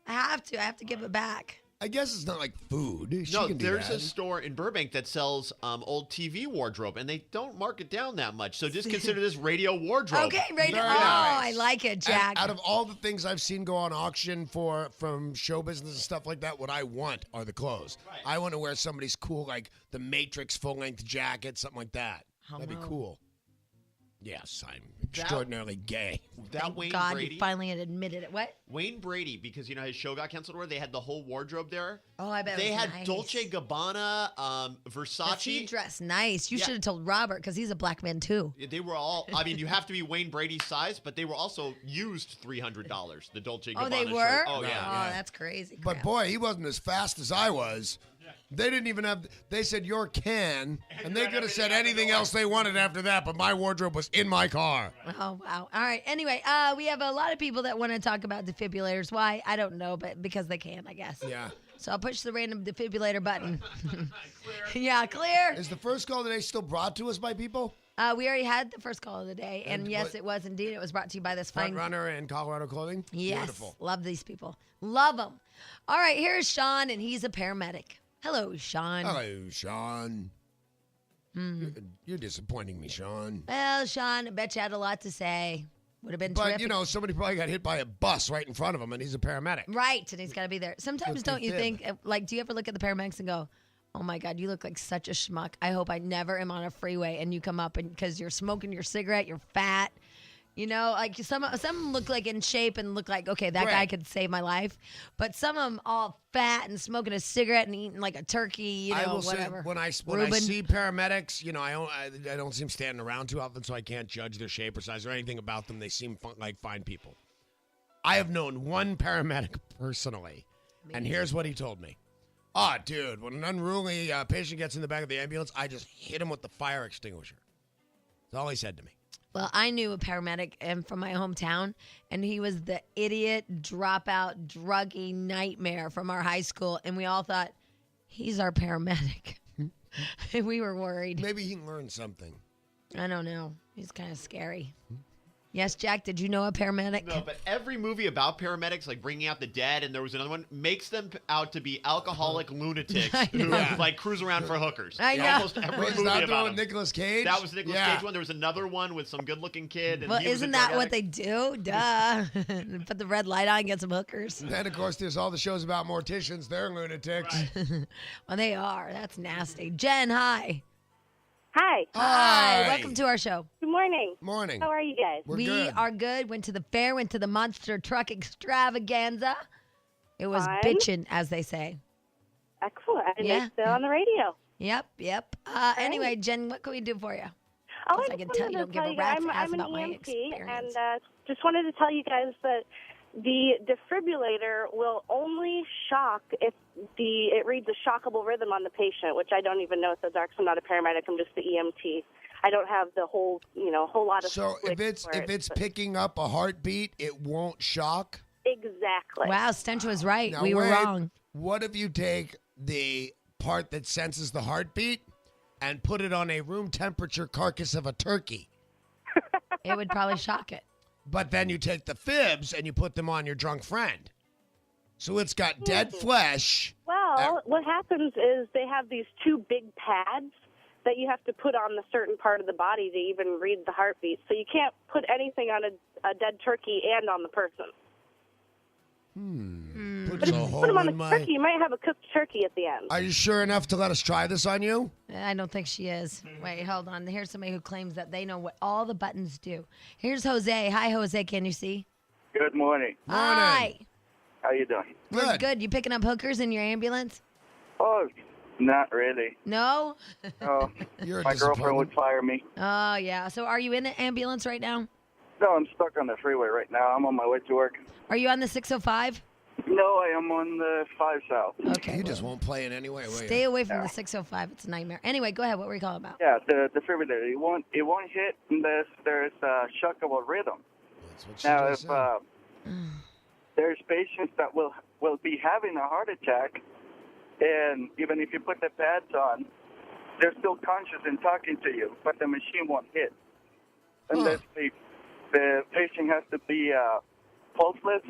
B: I have to give it back.
C: I guess it's not like food. She
D: No,
C: can do
D: there's
C: that.
D: a store in Burbank that sells old TV wardrobe, and they don't mark it down that much. So just consider this radio wardrobe.
B: Okay, radio.
C: Very
B: Oh,
C: nice.
B: I like it, Jack.
C: And out of all the things I've seen go on auction from show business and stuff like that, what I want are the clothes. Right. I want to wear somebody's cool, like the Matrix full-length jacket, something like that. That'd be cool. Yes, I'm extraordinarily gay.
D: That Wayne
B: God,
D: Brady.
B: you finally had admitted it. What?
D: Wayne Brady, because you know his show got canceled where they had the whole wardrobe there.
B: Oh, I bet
D: they
B: it was
D: had
B: nice.
D: Dolce Gabbana, Versace.
B: He dressed nice. You
D: Yeah.
B: should have told Robert because he's a black man too.
D: They were all. I mean, you have to be Wayne Brady's size, but they were also used $300. The Dolce Gabbana.
B: Oh, they
D: shirt.
B: were?
D: Oh yeah.
B: Oh, that's crazy.
C: But boy, he wasn't as fast as I was. They didn't even have. They said your can, and they could have said anything else they wanted after that. But my wardrobe was in my car.
B: Oh wow! All right. Anyway, we have a lot of people that want to talk about defibrillators. Why? I don't know, but because they can, I guess.
C: Yeah.
B: So I'll push the random defibrillator button. Yeah, clear.
C: Is the first call today still brought to us by people?
B: We already had the first call of the day, and yes,
C: what-
B: it was indeed. It was brought to you by this
C: Front
B: fine.
C: Runner and Colorado Clothing.
B: Yes,
C: Beautiful.
B: love these people. Love them. All right, here's Sean, and he's a paramedic. Hello, Sean.
C: Hello, Sean. You're disappointing me, Sean.
B: Well, Sean, I bet you had a lot to say. Would have been
C: But,
B: terrific.
C: you know, somebody probably got hit by a bus right in front of him, and he's a paramedic.
B: Right, and he's got to be there. Sometimes
C: With
B: don't
C: the
B: you
C: fib.
B: think, like, do you ever look at the paramedics and go, Oh my God, you look like such a schmuck. I hope I never am on a freeway and you come up and because you're smoking your cigarette, you're fat. You know, like some of them look like in shape and look like, okay, that guy could save my life. But some of them all fat and smoking a cigarette and eating like a turkey, you know,
C: I will
B: whatever.
C: say when I see paramedics, you know, I don't see them standing around too often, so I can't judge their shape or size or anything about them. They seem like fine people. I have known one paramedic personally, and here's what he told me. Oh, dude, when an unruly patient gets in the back of the ambulance, I just hit him with the fire extinguisher. That's all he said to me.
B: Well, I knew a paramedic from my hometown, and he was the idiot, dropout, druggy nightmare from our high school, and we all thought, he's our paramedic. And we were worried.
C: Maybe he learned something.
B: I don't know. He's kind of scary. Yes, Jack, did you know a paramedic?
D: No, but every movie about paramedics, like Bringing Out the Dead, and there was another one, makes them out to be alcoholic lunatics who like cruise around for hookers.
B: I know.
D: Almost every movie
C: that
D: about
C: the one
D: them.
C: with Nicolas Cage?
D: That was the Nicolas Cage one. There was another one with some good-looking kid. And
B: Well,
D: he was a
B: isn't
D: drug
B: that what
D: addict.
B: they do? Duh. Put the red light on and get some hookers.
C: And then, of course, there's all the shows about morticians. They're lunatics.
B: Well, they are. That's nasty. Jen, hi.
K: Hi.
B: Hi. Welcome to our show.
K: Good morning.
C: Morning.
K: How are you guys?
B: We are good. Went to the fair, went to the Monster Truck Extravaganza. It was
K: Fun.
B: bitchin', as they say.
K: Excellent. And
B: Yeah.
K: it's still on the radio.
B: Yep. Anyway, Jen, what can we do for you?
K: Oh,
B: I can tell you don't give a rat's ass
K: I'm an
B: about my
K: EMT,
B: experience.
K: and just wanted to tell you guys that the defibrillator will only shock if it reads a shockable rhythm on the patient, which I don't even know if those are, 'cause I'm not a paramedic. I'm just the EMT. I don't have the whole lot of.
C: So if it's picking up a heartbeat, it won't shock?
K: Exactly.
B: Wow, Stench was right.
C: Now,
B: we were
C: wait,
B: wrong.
C: What if you take the part that senses the heartbeat and put it on a room temperature carcass of a turkey?
B: It would probably shock it.
C: But then you take the fibs and you put them on your drunk friend. So it's got dead flesh.
K: Well, what happens is they have these two big pads that you have to put on the certain part of the body to even read the heartbeat. So you can't put anything on a dead turkey and on the person.
C: Puts
K: But if
C: a
K: you
C: hole
K: put them on
C: in
K: the
C: my...
K: turkey, you might have a cooked turkey at the end.
C: Are you sure enough to let us try this on you?
B: I don't think she is. Wait, hold on. Here's somebody who claims that they know what all the buttons do. Here's Jose. Hi, Jose. Can you see?
M: Good morning.
B: Hi.
M: How you doing?
B: We're good. You picking up hookers in your ambulance?
M: Oh, not really.
B: No?
M: No. My girlfriend would fire me.
B: Oh, yeah. So are you in an ambulance right now?
M: No, I'm stuck on the freeway right now. I'm on my way to work.
B: Are you on the 605?
M: No, I am on the 5 South.
B: Okay.
C: You just won't play it anyway, will you?
B: Stay away from the 605. It's a nightmare. Anyway, go ahead. What were you calling about?
M: Yeah, the defibrillator. It won't hit unless there's a shockable rhythm. Now, if there's patients that will be having a heart attack, and even if you put the pads on, they're still conscious and talking to you, but the machine won't hit unless the patient has to be pulseless.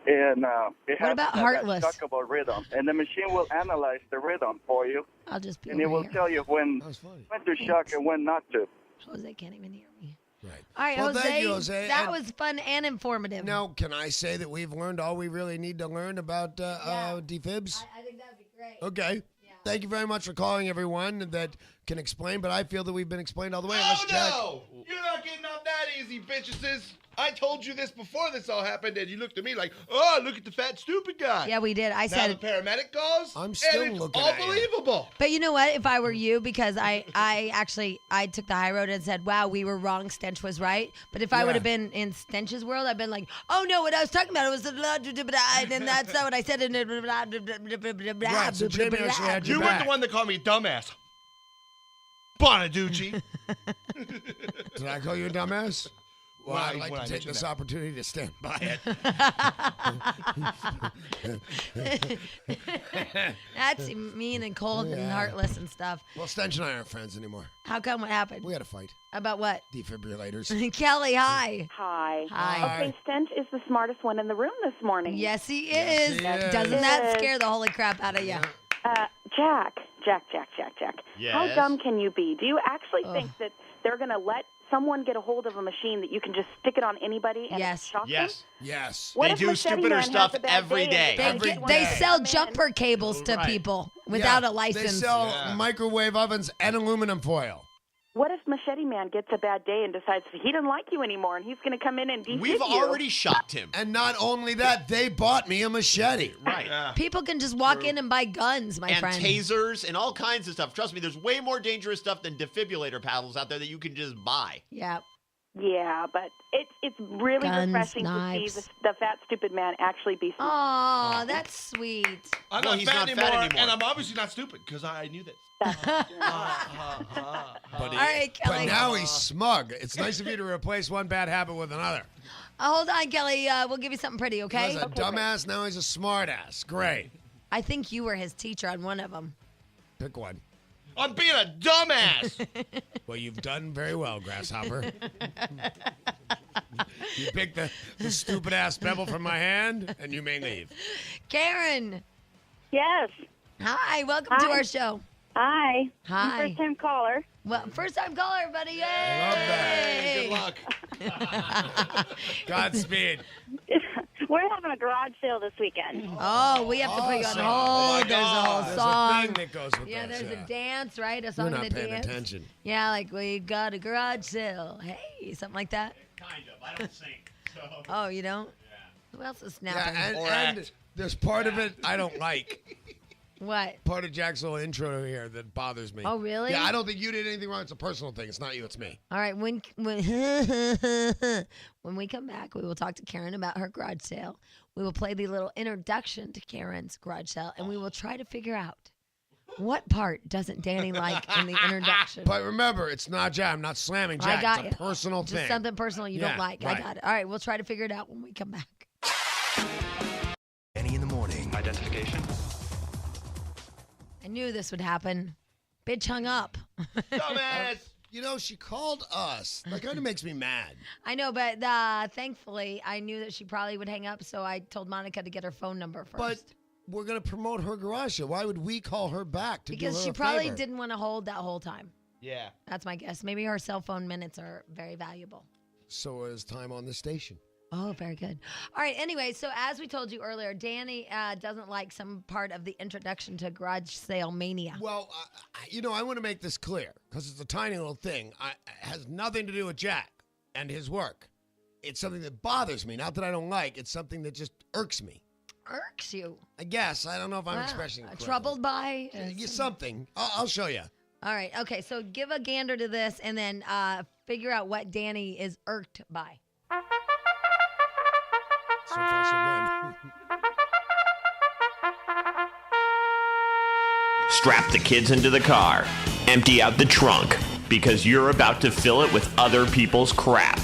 M: And it has
B: about
M: to have
B: heartless?
M: that shockable rhythm, and the machine will analyze the rhythm for you,
B: I'll just be
M: and it
B: over
M: will
B: here.
M: tell you when to shock and when not to.
B: Jose can't even hear me.
C: Right.
B: All right,
C: Well,
B: Jose,
C: thank you, Jose.
B: that
C: And-
B: was fun and informative.
C: Now, can I say that we've learned all we really need to learn about defibs?
B: I think that would be great.
C: Okay. Thank you very much for calling, everyone that can explain, but I feel that we've been explained all the way. Unless Jack...
E: No! You're not getting off that easy, bitches. I told you this before this all happened, and you looked at me like, oh, look at the fat, stupid guy.
B: Yeah, we did. I
E: now
B: said
E: the paramedic calls,
C: I'm still
E: and it's
C: looking at you.
E: unbelievable.
B: But you know what? If I were you, because I took the high road and said, wow, we were wrong. Stench was right. But if I would have been in Stench's world, I'd been like, oh, no, what I was talking about, it was and that's not what I said.
C: Right, so Jamie actually had your
E: You were
C: back.
E: the one that called me dumbass. Bonaducci.
C: Did I call you a dumbass? Well,
E: When
C: I'd
E: I
C: like to take
E: mentioned
C: this
E: that.
C: opportunity to stand by it.
B: That's mean and cold and
C: Yeah.
B: heartless and stuff.
C: Well, Stench and I aren't friends anymore.
B: How come? What happened?
C: We had a fight.
B: About what?
C: Defibrillators.
B: Kelly, hi.
N: Hi.
B: Hi.
N: Okay, Stench is the smartest one in the room this morning.
B: Yes, he
C: Yes,
B: is.
C: he is.
B: Doesn't that scare the holy crap out of you?
N: Jack. How
D: Yes?
N: dumb can you be? Do you actually think that they're going to let someone get a hold of a machine that you can just stick it on anybody and shock them?
C: Yes.
N: What
D: They
N: if
D: do
N: Machete
D: stupider
N: Man
D: stuff
N: has a bad
D: every
N: day and
D: day.
N: decides
B: They
N: to
B: sell
N: come in?
B: jumper cables to people without a license.
C: They sell microwave ovens and aluminum foil.
N: What if Machete Man gets a bad day and decides he doesn't like you anymore and he's going to come in and defib
D: We've
N: you?
D: already shocked him.
C: And not only that, they bought me a machete.
D: Right.
B: People can just walk in and buy guns, my
D: And
B: friend.
D: tasers and all kinds of stuff. Trust me, there's way more dangerous stuff than defibrillator paddles out there that you can just buy.
B: Yeah.
N: Yeah, but it's really
B: Guns,
N: refreshing
B: knives.
N: to see the fat, stupid man actually be stupid.
B: Oh, that's sweet.
E: I'm
D: Well,
E: not,
D: he's
E: fat
D: not
E: anymore,
D: fat anymore.
E: and I'm obviously not stupid because I knew that.
C: But,
B: All right, Kelly.
C: but now he's smug. It's nice of you to replace one bad habit with another.
B: Hold on, Kelly. We'll give you something pretty,
C: He
B: okay?
C: was a dumbass, now he's a smartass. Great.
B: I think you were his teacher on one of them.
C: Pick one.
E: I'm being a dumbass.
C: Well, you've done very well, Grasshopper. You picked the stupid-ass pebble from my hand, and you may leave.
B: Karen.
K: Yes.
B: Hi, welcome to our show.
K: Hi.
B: Hi.
K: First time caller.
B: Well, first time caller, buddy. Yay!
C: Love that.
E: Good luck.
C: Godspeed.
K: We're having a garage sale this weekend.
B: Oh, we have to put you on
C: Awesome.
B: hold. There's a whole
C: There's
B: song.
C: a thing that goes with
B: Yeah,
C: this.
B: there's a dance, right? A song
C: You're not
B: and a
C: paying
B: dance.
C: attention.
B: Yeah, like we got a garage sale. Hey, something like that.
D: Kind of. I don't sing. So.
B: Oh, you don't? Who else is snapping?
C: Yeah, and there's part of it I don't like.
B: What?
C: Part of Jack's little intro here that bothers me.
B: Oh, really?
C: Yeah, I don't think you did anything wrong. It's a personal thing. It's not you. It's me.
B: All right, when when we come back, we will talk to Karen about her garage sale. We will play the little introduction to Karen's garage sale, and we will try to figure out what part doesn't Danny like in the introduction.
C: But remember, it's not Jack. I'm not slamming Jack.
B: I got
C: it's a
B: you.
C: personal
B: Just
C: thing.
B: something personal you don't
C: Yeah,
B: like.
C: right.
B: I got it. All right, we'll try to figure it out when we come back.
L: Danny in the morning. Identification.
B: I knew this would happen. Bitch hung up.
E: Dumbass.
C: You know, she called us. That kind of makes me mad.
B: I know, but thankfully, I knew that she probably would hang up, so I told Monica to get her phone number first.
C: But we're going to promote her garage sale. Why would we call her back to do
B: because
C: her
B: she
C: a
B: probably
C: favor?
B: didn't want to hold that whole time.
E: Yeah.
B: That's my guess. Maybe her cell phone minutes are very valuable.
C: So is time on the station.
B: Oh, very good. All right. Anyway, so as we told you earlier, Danny doesn't like some part of the introduction to Garage Sale Mania.
C: Well, I want to make this clear because it's a tiny little thing. It has nothing to do with Jack and his work. It's something that bothers me. Not that I don't like. It's something that just irks me.
B: Irks you?
C: I guess. I don't know if I'm
B: Wow.
C: expressing it correctly.
B: Troubled by?
C: Something. I'll show you.
B: All right. Okay. So give a gander to this and then figure out what Danny is irked by.
C: So far, so good.
F: Strap the kids into the car. Empty out the trunk because you're about to fill it with other people's crap.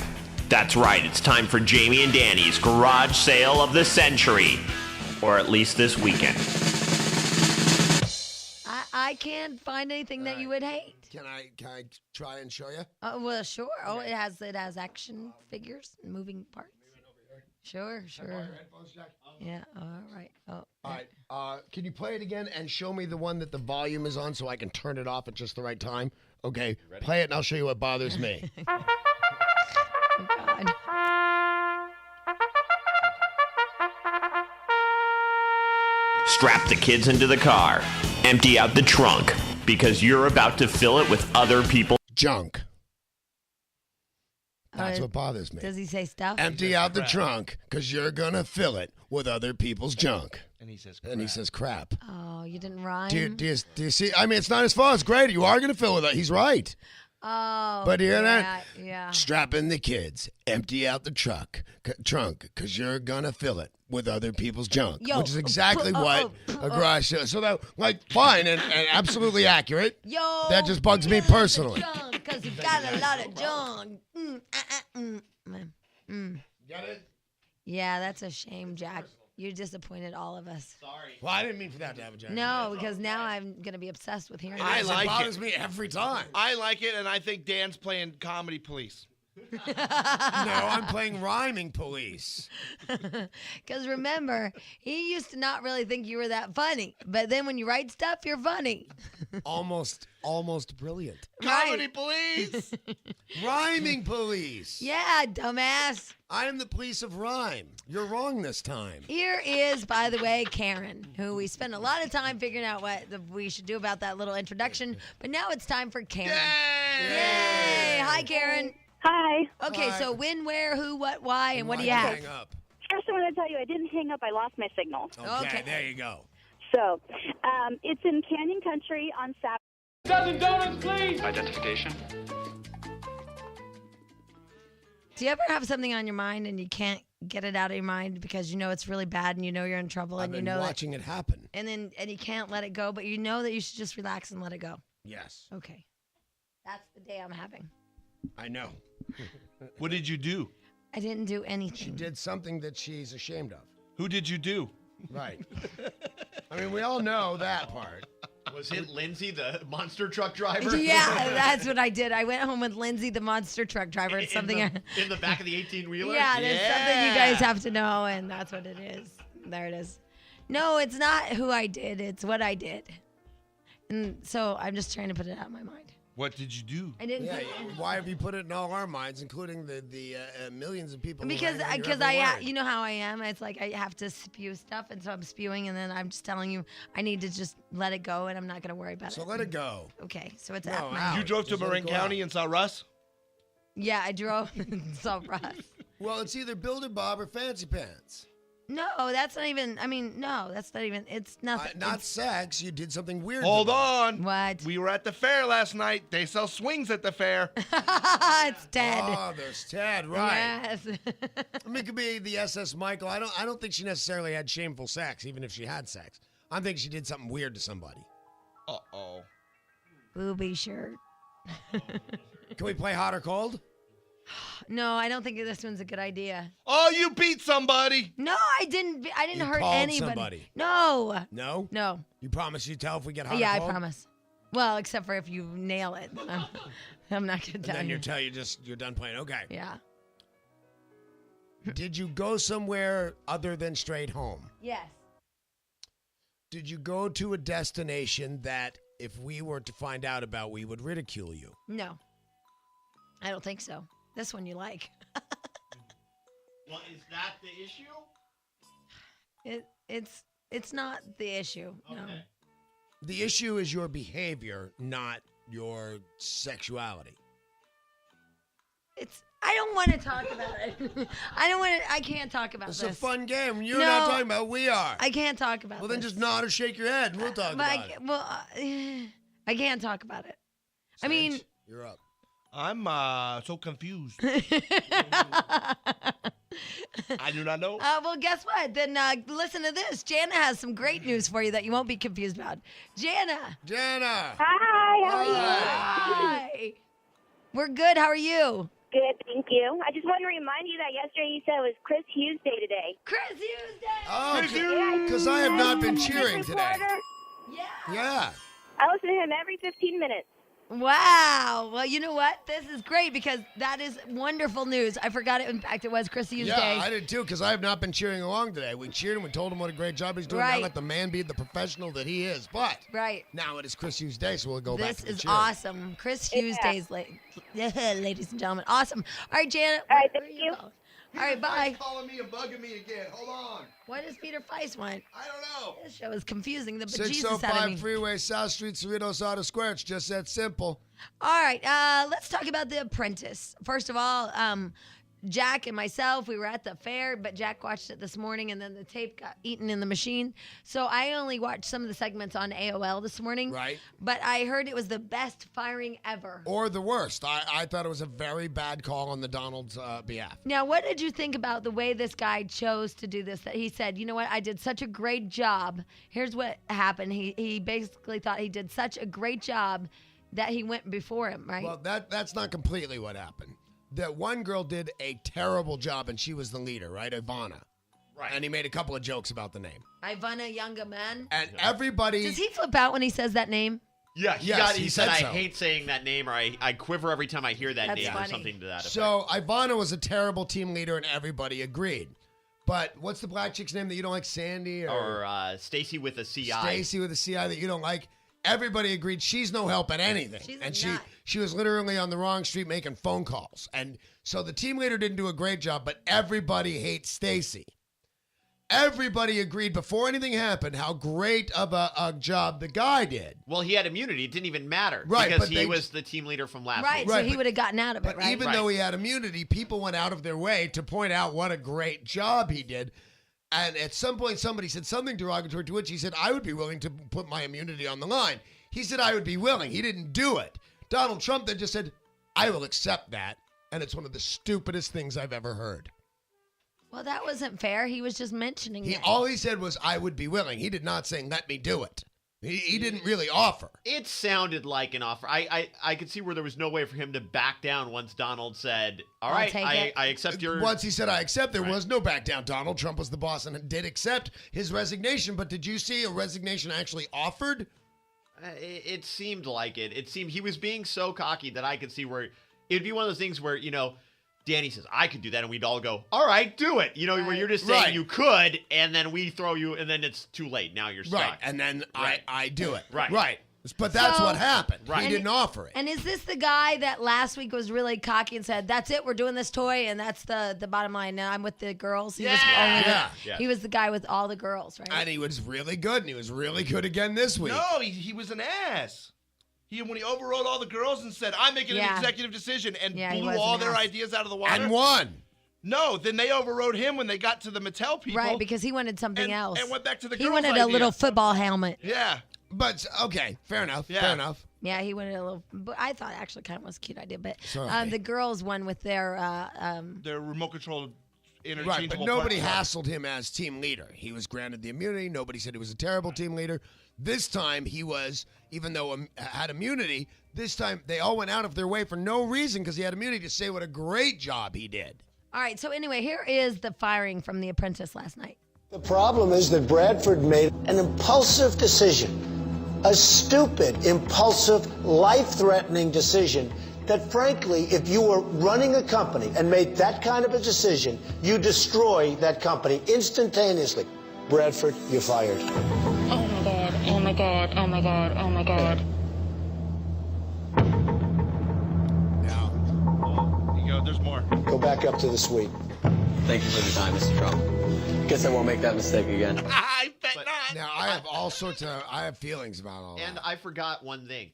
F: That's right, it's time for Jamie and Danny's garage sale of the century. Or at least this weekend.
B: I can't find anything that you would hate.
C: Can I try and show you?
B: Well, sure. Oh, it has action figures, moving parts. Sure. Yeah. All right. Oh.
C: All right. Can you play it again and show me the one that the volume is on so I can turn it off at just the right time? Okay. Play it and I'll show you what bothers me.
B: God.
F: Strap the kids into the car. Empty out the trunk because you're about to fill it with other people's
C: junk. That's what bothers me.
B: Does he say stuff?
C: Empty out the trunk because you're going to fill it with other people's junk.
E: And he says
C: crap.
B: Oh, you didn't rhyme?
C: Do you see? I mean, it's not his fault. It's great. You are going to fill it with it. He's right.
B: Oh.
C: But you hear
B: yeah,
C: that?
B: Yeah.
C: Strap in the kids. Empty out the trunk because you're going to fill it with other people's junk.
B: Yo,
C: which is exactly what a garage sale. So that,
B: Oh.
C: fine and absolutely accurate.
B: Yo.
C: That just bugs me personally.
B: Because you got a lot of junk.
C: Get it?
B: Yeah, that's a shame, Jack. You disappointed all of us.
D: Sorry.
C: Well, I didn't mean for that to happen, Jack.
B: No, because now I'm going to be obsessed with hearing
E: I
B: it.
E: like
C: it.
E: it.
C: bothers me every time.
E: I like it, and I think Dan's playing comedy police.
C: No, I'm playing rhyming police.
B: Because remember, he used to not really think you were that funny. But then when you write stuff, you're funny.
C: Almost brilliant.
E: Comedy police.
C: Rhyming police.
B: Yeah, dumbass.
C: I am the police of rhyme. You're wrong this time.
B: Here is, by the way, Karen, who we spent a lot of time figuring out what we should do about that little introduction. But now it's time for Karen. Yay! Hi, Karen.
K: Hi.
B: Okay,
C: Hi.
B: so when, where, who, what, why, and what do you
C: Why'd
B: have?
C: hang up?
K: First, I want to tell you I didn't hang up. I lost my signal.
C: Okay, there you go.
K: So, it's in Canyon Country on Saturday.
L: Dozen donuts, please. Identification.
B: Do you ever have something on your mind and you can't get it out of your mind because you know it's really bad and you know you're in trouble
C: I've
B: and you
C: been
B: know
C: watching it happen.
B: and you can't let it go, but you know that you should just relax and let it go?
C: Yes,
B: Okay. That's the day I'm having.
C: I know.
E: What did you do?
B: I didn't do
C: She
B: anything.
C: did something that she's ashamed of.
E: Who did you do?
C: Right. I mean, we all know that part.
D: Was it Lindsay, the monster truck driver?
B: Yeah, that's what I did. I went home with Lindsay, the monster truck driver. It's something.
D: In the back of the 18-wheeler?
B: Yeah, there's something you guys have to know, and that's what it is. There it is. No, it's not who I did. It's what I did. And so I'm just trying to put it out of my mind.
E: What did you do?
B: I didn't.
C: Yeah,
B: do
C: why have you put it in all our minds, including the millions of people? who
B: Because
C: hang on your
B: because
C: every word?
B: you know how I am. It's like I have to spew stuff, and so I'm spewing, and then I'm just telling you I need to just let it go, and I'm not gonna worry about it.
C: So let it go.
B: Okay, so it's
C: No,
B: out. my-
C: out.
E: You drove to
C: Just let it
E: Marin
C: go
E: County
C: out.
E: and saw Russ?
B: Yeah, I drove and saw Russ.
C: Well, it's either Builder Bob or Fancy Pants.
B: No, that's not even. I mean, no, that's not even. It's nothing.
C: Not
B: It's-
C: sex. You did something weird. to
E: Hold
C: them.
E: on.
B: What?
E: We were at the fair last night. They sell swings at the fair.
B: It's Ted.
C: Oh, there's Ted, right?
B: Yes.
C: I mean, it could be the SS Michael. I don't think she necessarily had shameful sex, even if she had sex. I think she did something weird to somebody.
E: Uh-oh.
B: Booby shirt.
C: Can we play hot or cold?
B: No, I don't think this one's a good idea.
E: Oh, you beat somebody.
B: No, I didn't. I didn't
C: You
B: hurt
C: called
B: anybody.
C: somebody.
B: No.
C: No?
B: No.
C: You promise you tell if we get hot
B: Yeah,
C: or
B: I
C: cold?
B: promise. Well, except for if you nail it. I'm not gonna
C: And
B: tell
C: then
B: you.
C: you're done playing. Okay.
B: Yeah.
C: Did you go somewhere other than straight home?
B: Yes.
C: Did you go to a destination that if we were to find out about, we would ridicule you?
B: No. I don't think so. This one you like.
D: Well, is that the issue?
B: It's not the issue. No.
D: Okay.
C: The issue is your behavior, not your sexuality.
B: I don't want to talk about it. I can't talk about
C: It's
B: this.
C: a fun game. You're
B: No.
C: not talking about it. We are.
B: I can't talk about
C: Well,
B: this.
C: then just nod or shake your head and we'll talk
B: But
C: about it.
B: I can't talk about it. I mean,
C: Sedge, you're up.
E: I'm so confused. I do not know.
B: well, guess what? Then listen to this. Jana has some great news for you that you won't be confused about. Jana.
C: Jana.
K: Hi, how are you?
B: Hi. We're good. How are you?
K: Good, thank you. I just want to remind you that yesterday you said it was Chris Hughes Day today.
B: Chris Hughes Day.
C: Oh, because I have not been cheering today.
K: Reporter.
C: Yeah.
K: I listen to him every 15 minutes.
B: Wow. Well, you know what? This is great because that is wonderful news. I forgot it. In fact, it was Chris Hughes
C: Yeah,
B: Day.
C: I did too, because I have not been cheering along today. We cheered him, we told him what a great job he's doing. Now
B: Right.
C: let the man be the professional that he is. But
B: Right.
C: now it is Chris Hughes Day, so we'll go back
B: This
C: to the
B: is
C: cheering.
B: awesome. Chris Hughes Day's ladies and gentlemen. Awesome. All right, Janet.
K: All right,
B: where
K: thank
B: are
K: you.
B: going? All right, bye.
E: He's calling me and bugging me again. Hold on.
B: What does Peter Feist want?
E: I don't know.
B: This show is confusing the bejesus out of
C: 605
B: me.
C: Freeway, South Street, Cerritos Auto Square. It's just that simple.
B: All right, let's talk about The Apprentice. First of all, Jack and myself, we were at the fair, but Jack watched it this morning, and then the tape got eaten in the machine. So I only watched some of the segments on AOL this morning.
C: Right.
B: But I heard it was the best firing ever.
C: Or the worst. I thought it was a very bad call on the Donald's behalf.
B: Now, what did you think about the way this guy chose to do this? That he said, you know what, I did such a great job. Here's what happened. He basically thought he did such a great job that he went before him, right?
C: Well, that's not completely what happened. That one girl did a terrible job, and she was the leader, right? Ivana.
D: Right.
C: And he made a couple of jokes about the name.
B: Ivana Younger Man.
C: And everybody...
B: Does he flip out when he says that name?
D: Yeah,
C: Yes,
D: he
C: he
D: said,
C: said
D: I
C: so.
D: hate saying that name, or I quiver every time I hear that
B: That's
D: name,
B: funny.
D: or something to that effect.
C: So Ivana was a terrible team leader, and everybody agreed. But what's the black chick's name that you don't like? Sandy
D: Or Stacy with a CI.
C: Stacy with a CI that you don't like. Everybody agreed she's no help at anything.
B: She's a
C: and
B: nut.
C: she was literally on the wrong street making phone calls. And so the team leader didn't do a great job, but everybody hates Stacy. Everybody agreed before anything happened how great of a job the guy did.
D: Well, he had immunity. It didn't even matter.
C: Right,
D: because
C: but
D: he was the team leader from last
B: Right,
D: week.
B: so
C: Right,
B: he
C: but-
B: would have gotten out of it,
C: But
B: right?
C: even though he had immunity, people went out of their way to point out what a great job he did. And at some point, somebody said something derogatory to which he said, I would be willing to put my immunity on the line. He said, I would be willing. He didn't do it. Donald Trump then just said, I will accept that. And it's one of the stupidest things I've ever heard.
B: Well, that wasn't fair. He was just mentioning it.
C: All he said was, I would be willing. He did not say, let me do it. He didn't really offer.
D: It sounded like an offer. I could see where there was no way for him to back down once Donald said, all
B: I'll
D: right,
B: take it.
D: I accept your...
C: Once he said, I accept, there was no back down. Donald Trump was the boss and did accept his resignation. But did you see a resignation actually offered?
D: It seemed like it. It seemed he was being so cocky that I could see where it'd be one of those things where, Danny says, I could do that. And we'd all go, all right, do it. Where you're just saying
C: Right.
D: you could, and then we throw you, and then it's too late. Now you're stuck.
C: Right. And then
D: Right.
C: I do it.
D: Right.
C: Right. But that's
B: So-
C: what happened.
D: Right.
C: He didn't offer it.
B: And is this the guy that last week was really cocky and said, that's it, we're doing this toy, and that's the bottom line. Now I'm with the girls. He was
C: Yeah.
B: He was the guy with all the girls, right?
C: And he was really good, and he was really good again this week.
E: No, he was an ass. When he overrode all the girls and said, I'm making
B: Yeah.
E: an executive decision, and
B: Yeah, he
E: blew
B: was
E: all
B: an
E: their
B: ass.
E: ideas out of the water.
C: And won.
E: No, then they overrode him when they got to the Mattel people.
B: Right, because he wanted something else.
E: And went back to the
B: He
E: girls'
B: wanted
E: idea.
B: a little football helmet.
E: Yeah.
C: But, okay, fair enough.
E: Yeah.
C: Fair enough.
B: Yeah, he wanted a little. But I thought actually kind of was a cute idea. But
C: Sorry.
B: the girls won with their.
E: Their remote controlled
C: Right,
E: interchangeable
C: but nobody
E: platform.
C: hassled him as team leader. He was granted the immunity. Nobody said he was a terrible team leader. This time he was, even though had immunity, this time they all went out of their way for no reason because he had immunity to say what a great job he did.
B: All right, so anyway, here is the firing from The Apprentice last night.
O: The problem is that Bradford made an impulsive decision, a stupid, impulsive, life-threatening decision that, frankly, if you were running a company and made that kind of a decision, you destroy that company instantaneously. Bradford, you're fired.
P: Oh my God, oh my God, oh my God, oh my God.
E: You go, there's more.
O: Go back up to the suite.
Q: Thank you for the time, Mr. Trump. Guess I won't make that mistake again.
E: I bet not.
C: Now, I have all sorts of, I have feelings about all
D: And
C: that.
D: I forgot one thing.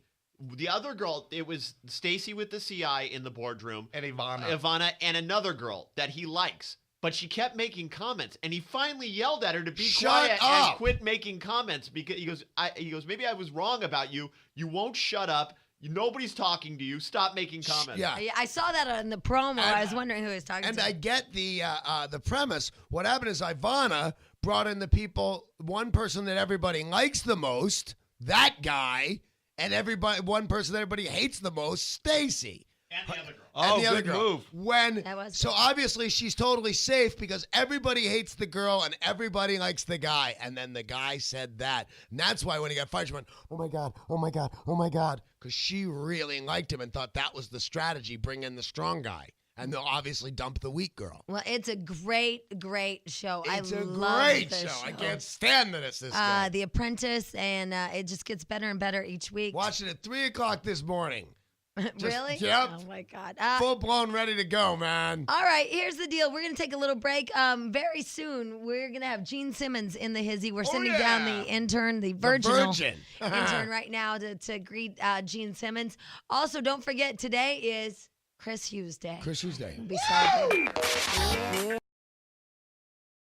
D: The other girl, it was Stacy with the CI in the boardroom.
E: And Ivana.
D: Ivana and another girl that he likes. But she kept making comments, and he finally yelled at her to be
C: Shut
D: quiet
C: up.
D: and quit making comments because he goes, maybe I was wrong about you. You won't shut up. Nobody's talking to you. Stop making comments.
C: Yeah.
B: I saw that on the promo. I was wondering who he was talking
C: And
B: to.
C: I get the premise. What happened is Ivana brought in the people, one person that everybody likes the most, that guy, and one person that everybody hates the most, Stacy.
D: And the other girl.
E: Oh,
C: and the other
E: good
C: girl.
E: move.
C: So obviously she's totally safe because everybody hates the girl and everybody likes the guy. And then the guy said that. And that's why when he got fired, she went, oh my God, oh my God, oh my God. Because she really liked him and thought that was the strategy, bring in the strong guy. And they'll obviously dump the weak girl.
B: Well, it's a great, great show.
C: It's
B: I
C: a
B: love
C: great
B: this
C: show. I can't stand that it's this good.
B: The Apprentice, and it just gets better and better each week.
C: Watching it at 3 o'clock this morning.
B: Really?
C: Yep.
B: Oh my God.
C: Full blown, ready to go, man.
B: All right, here's the deal. We're going to take a little break. Very soon, we're going to have Gene Simmons in the hizzy. We're sending down the intern, the virginal intern right now to greet Gene Simmons. Also, don't forget, today is Chris Hughes Day.
C: Chris Hughes Day.
B: We'll be celebrating.